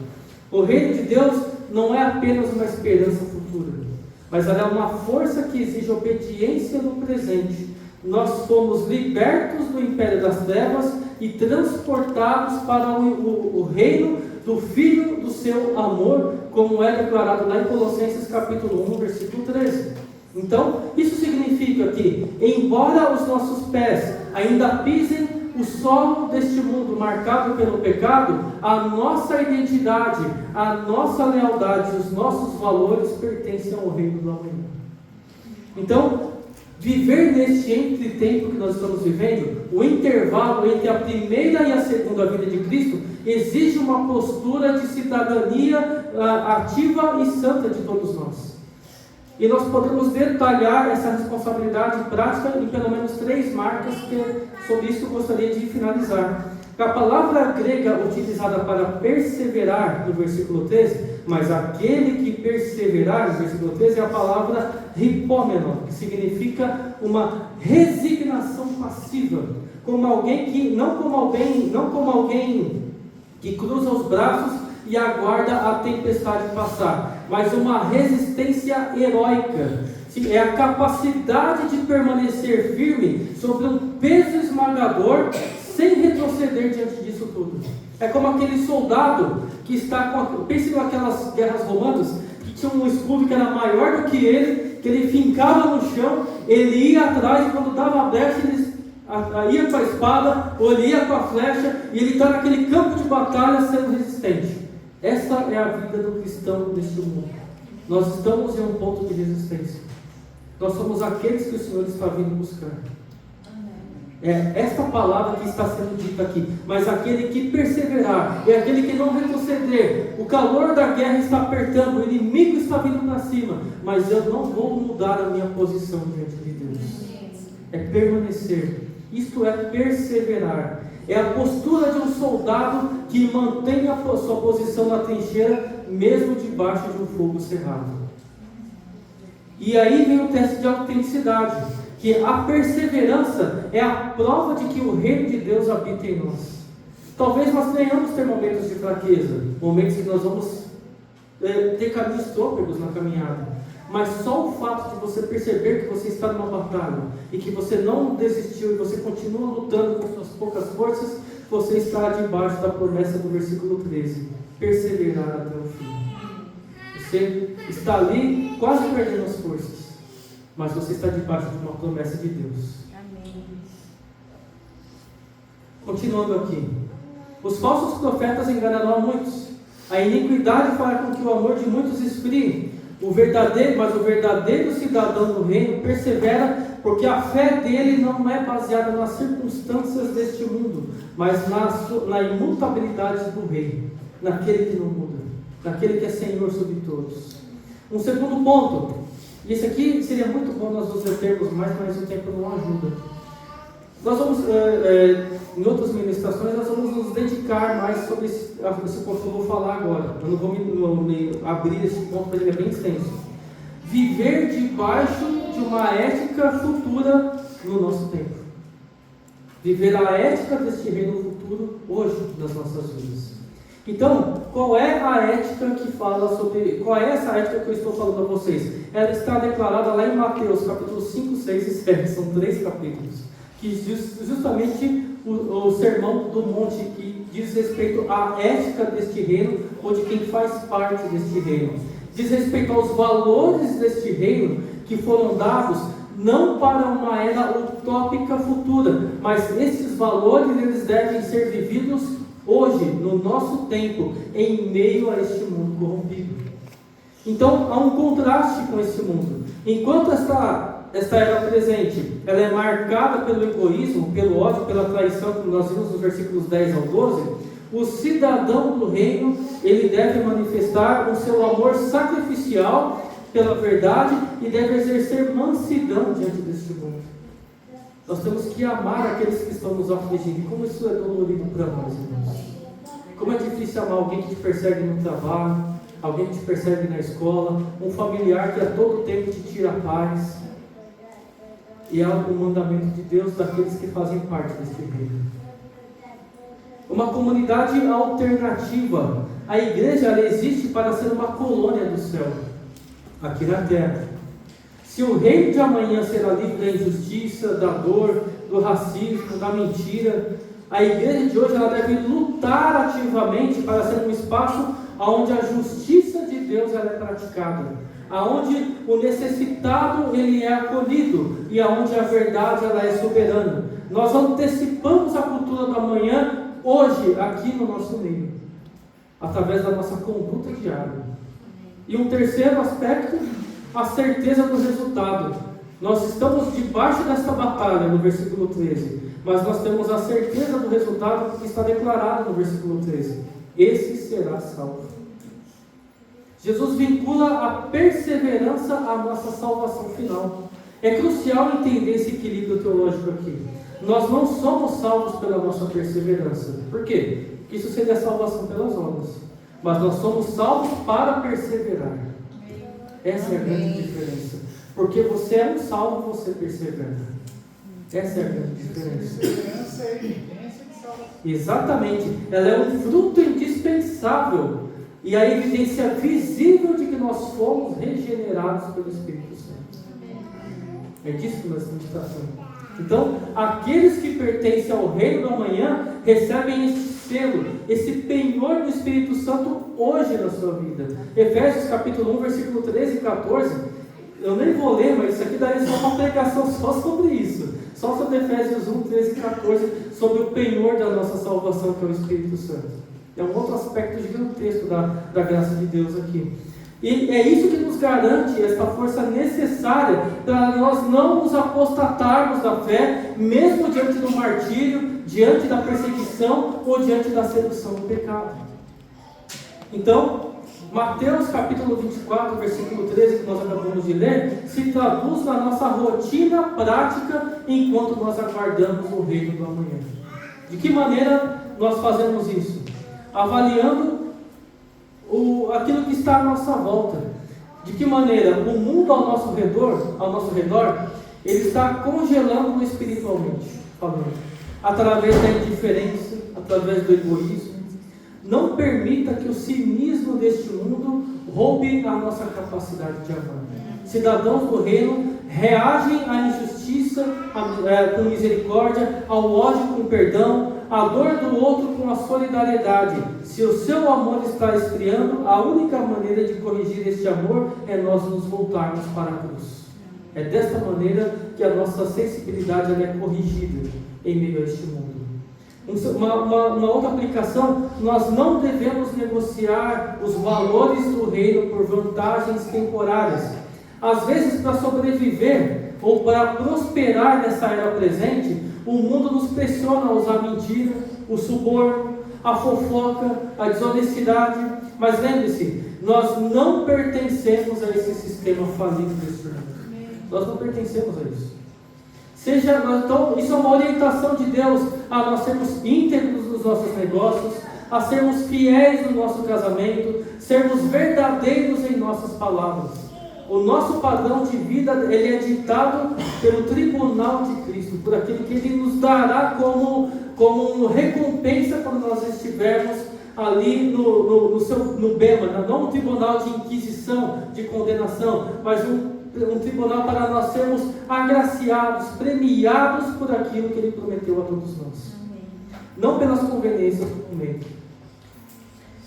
O reino de Deus não é apenas uma esperança futura, mas ela é uma força que exige obediência no presente. Nós fomos libertos do império das trevas e transportados para o reino do Filho do seu amor, como é declarado lá em Colossenses capítulo 1, versículo 13. Então, isso significa que, embora os nossos pés ainda pisem o solo deste mundo marcado pelo pecado, a nossa identidade, a nossa lealdade, os nossos valores pertencem ao reino do amanhã. Então, viver neste entretempo que nós estamos vivendo, o intervalo entre a primeira e a segunda vida de Cristo, exige uma postura de cidadania ativa e santa de todos nós. E nós podemos detalhar essa responsabilidade prática em pelo menos 3 marcas, que sobre isso eu gostaria de finalizar. A palavra grega utilizada para perseverar no versículo 13, mas aquele que perseverar no versículo 13 é a palavra hipómeno, que significa uma resignação passiva, como alguém que não como alguém que cruza os braços e aguarda a tempestade passar, mas uma resistência heróica. É a capacidade de permanecer firme sobre um peso esmagador, sem retroceder diante disso tudo. É como aquele soldado que está com... Pense naquelas guerras romanas, que tinha um escudo que era maior do que ele fincava no chão, ele ia atrás, e quando dava a brecha, ele ia com a espada, ou ele ia com a flecha, e ele está naquele campo de batalha sendo resistente. Essa é a vida do cristão neste mundo. Nós estamos em um ponto de resistência. Nós somos aqueles que o Senhor está vindo buscar. É esta palavra que está sendo dita aqui. Mas aquele que perseverar, é aquele que não retroceder. O calor da guerra está apertando, o inimigo está vindo para cima, mas eu não vou mudar a minha posição diante de Deus. É permanecer. Isto é perseverar. É a postura de um soldado que mantém a sua posição na trincheira, mesmo debaixo de um fogo cerrado. E aí vem o teste de autenticidade, que a perseverança é a prova de que o reino de Deus habita em nós. Talvez nós tenhamos ter momentos de fraqueza, momentos que nós vamos ter caminhos trôpegos na caminhada. Mas só o fato de você perceber que você está numa batalha e que você não desistiu e você continua lutando com suas poucas forças, você está debaixo da promessa do versículo 13: perseverar até o fim. Você está ali quase perdendo as forças, mas você está debaixo de uma promessa de Deus. Amém. Continuando aqui: os falsos profetas enganarão a muitos, a iniquidade fará com que o amor de muitos esfrie. Mas o verdadeiro cidadão do reino persevera, porque a fé dele não é baseada nas circunstâncias deste mundo, mas na imutabilidade do rei, naquele que não muda, naquele que é Senhor sobre todos. Um segundo ponto, e esse aqui seria muito bom nós nos determos mais, mas o tempo não ajuda. Nós vamos, em outras ministrações, nós vamos nos dedicar mais sobre esse ponto que eu vou falar agora. Eu não vou me abrir esse ponto, porque ele é bem extenso. Viver debaixo de uma ética futura no nosso tempo. Viver a ética deste reino futuro hoje nas nossas vidas. Então, qual é a ética que fala sobre... Qual é essa ética que eu estou falando a vocês? Ela está declarada lá em Mateus, capítulos 5, 6 e 7. São 3 capítulos. Que justamente o sermão do monte, que diz respeito à ética deste reino, ou de quem faz parte deste reino. Diz respeito aos valores deste reino, que foram dados não para uma era utópica futura, mas esses valores eles devem ser vividos hoje, no nosso tempo, em meio a este mundo corrompido. Então, há um contraste com esse mundo. Enquanto esta era presente, ela é marcada pelo egoísmo, pelo ódio, pela traição, como nós vimos nos versículos 10 ao 12, o cidadão do reino, ele deve manifestar o seu amor sacrificial pela verdade e deve exercer mansidão diante deste mundo. Nós temos que amar aqueles que estão nos afligindo. E como isso é dolorido para nós, irmãos. Como é difícil amar alguém que te persegue no trabalho, alguém que te persegue na escola, um familiar que a todo tempo te tira a paz. E é o mandamento de Deus daqueles que fazem parte deste reino. Uma comunidade alternativa. A igreja ela existe para ser uma colônia do céu, aqui na terra. Se o reino de amanhã será livre da injustiça, da dor, do racismo, da mentira, a igreja de hoje ela deve lutar ativamente para ser um espaço onde a justiça de Deus ela é praticada, aonde o necessitado ele é acolhido e aonde a verdade ela é soberana. Nós antecipamos a cultura da manhã hoje aqui no nosso meio, através da nossa conduta diária. E um terceiro aspecto, a certeza do resultado. Nós estamos debaixo desta batalha no versículo 13, mas nós temos a certeza do resultado que está declarado no versículo 13: esse será salvo. Jesus vincula a perseverança à nossa salvação final. É crucial entender esse equilíbrio teológico aqui. Nós não somos salvos pela nossa perseverança. Por quê? Porque isso seria salvação pelas obras. Mas nós somos salvos para perseverar. Essa é a grande diferença. Porque você é um salvo, você persevera. Essa é a grande diferença. Perseverança é evidência de salvação. Exatamente. Ela é um fruto indispensável e a evidência visível de que nós fomos regenerados pelo Espírito Santo. É disso que nós estamos tratando. Então, aqueles que pertencem ao reino da manhã recebem esse selo, esse penhor do Espírito Santo hoje na sua vida. Efésios capítulo 1, versículo 13 e 14. Eu nem vou ler, mas isso aqui daria só uma pregação só sobre isso. Só sobre Efésios 1, 13 e 14, sobre o penhor da nossa salvação, que é o Espírito Santo. É um outro aspecto gigantesco da graça de Deus aqui. E é isso que nos garante essa força necessária para nós não nos apostatarmos da fé, mesmo diante do martírio, diante da perseguição ou diante da sedução do pecado. Então, Mateus capítulo 24, versículo 13, que nós acabamos de ler, se traduz na nossa rotina prática enquanto nós aguardamos o reino do amanhã. De que maneira nós fazemos isso? Avaliando aquilo que está à nossa volta. De que maneira o mundo ao nosso redor, ele está congelando espiritualmente, falando, através da indiferença, através do egoísmo. Não permita que o cinismo deste mundo roube a nossa capacidade de amar. Cidadãos do reino reagem à injustiça com misericórdia, ao ódio com perdão, à dor do outro com a solidariedade. Se o seu amor está esfriando, a única maneira de corrigir este amor é nós nos voltarmos para a cruz. É desta maneira que a nossa sensibilidade é corrigida em meio a este mundo. Uma outra aplicação, nós não devemos negociar os valores do reino por vantagens temporárias. Às vezes, para sobreviver ou para prosperar nessa era presente, o mundo nos pressiona a usar mentira, o suborno, a fofoca, a desonestidade. Mas lembre-se, nós não pertencemos a esse sistema falido desse mundo. Nós não pertencemos a isso. Então, isso é uma orientação de Deus a nós sermos íntegros nos nossos negócios, a sermos fiéis no nosso casamento, sermos verdadeiros em nossas palavras. O nosso padrão de vida, ele é ditado pelo tribunal de Cristo, por aquilo que Ele nos dará como recompensa quando nós estivermos ali no Bema, não um tribunal de inquisição, de condenação, mas um tribunal para nós sermos agraciados, premiados por aquilo que Ele prometeu a todos nós. Não pelas conveniências do momento.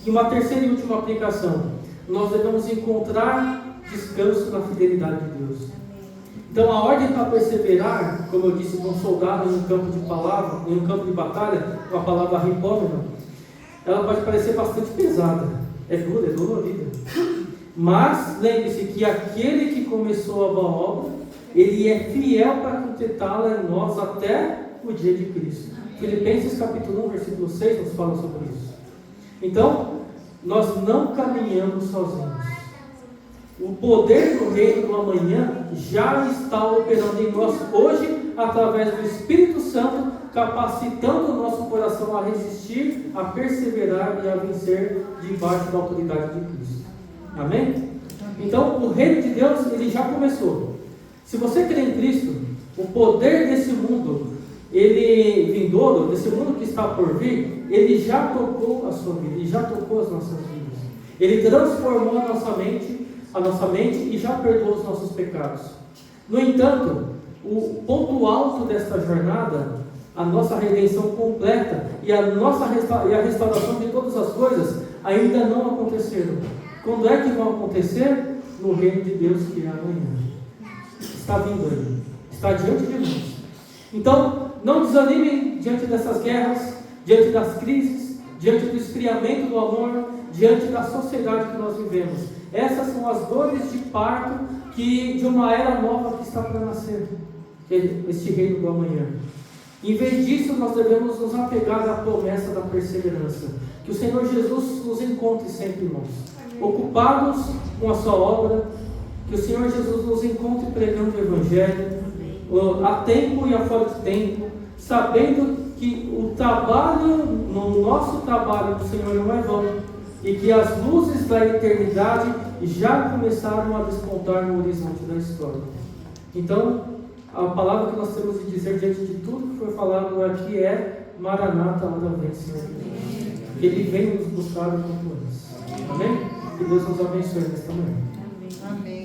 E uma terceira e última aplicação, nós devemos encontrar descanso na fidelidade de Deus. Então a ordem para perseverar, como eu disse, de um soldado em um campo de batalha, com a palavra ripômeno, ela pode parecer bastante pesada, é dura, é dolorida. Mas lembre-se que aquele que começou a boa obra, ele é fiel para completá-la em nós até o dia de Cristo. Filipenses capítulo 1, versículo 6 nos fala sobre isso. Então, nós não caminhamos sozinhos. O poder do reino do amanhã já está operando em nós hoje, através do Espírito Santo, capacitando o nosso coração a resistir, a perseverar e a vencer debaixo da autoridade de Cristo. Amém? Então, o reino de Deus, ele já começou. Se você crê em Cristo, o poder desse mundo, ele vindouro, desse mundo que está por vir, ele já tocou a sua vida, ele já tocou as nossas vidas. Ele transformou a nossa mente e já perdoou os nossos pecados. No entanto, o ponto alto desta jornada, a nossa redenção completa e a restauração de todas as coisas ainda não aconteceram. Quando é que vão acontecer? No reino de Deus que é amanhã. Está vindo aí, está diante de nós. Então, não desanimem diante dessas guerras, diante das crises, diante do esfriamento do amor, diante da sociedade que nós vivemos. Essas são as dores de parto de uma era nova que está para nascer, que é este reino do amanhã. Em vez disso, nós devemos nos apegar à promessa da perseverança. Que o Senhor Jesus nos encontre sempre, irmãos, ocupados com a sua obra. Que o Senhor Jesus nos encontre pregando o Evangelho, a tempo e a fora de tempo, sabendo que o nosso trabalho do Senhor não é vão, e que as luzes da eternidade já começaram a despontar no horizonte da história. Então, a palavra que nós temos de dizer diante de tudo que foi falado aqui é: Maranata, hora vem, Senhor. Que Ele venha nos buscar o quanto antes. Amém? Que Deus nos abençoe nesta manhã. Amém.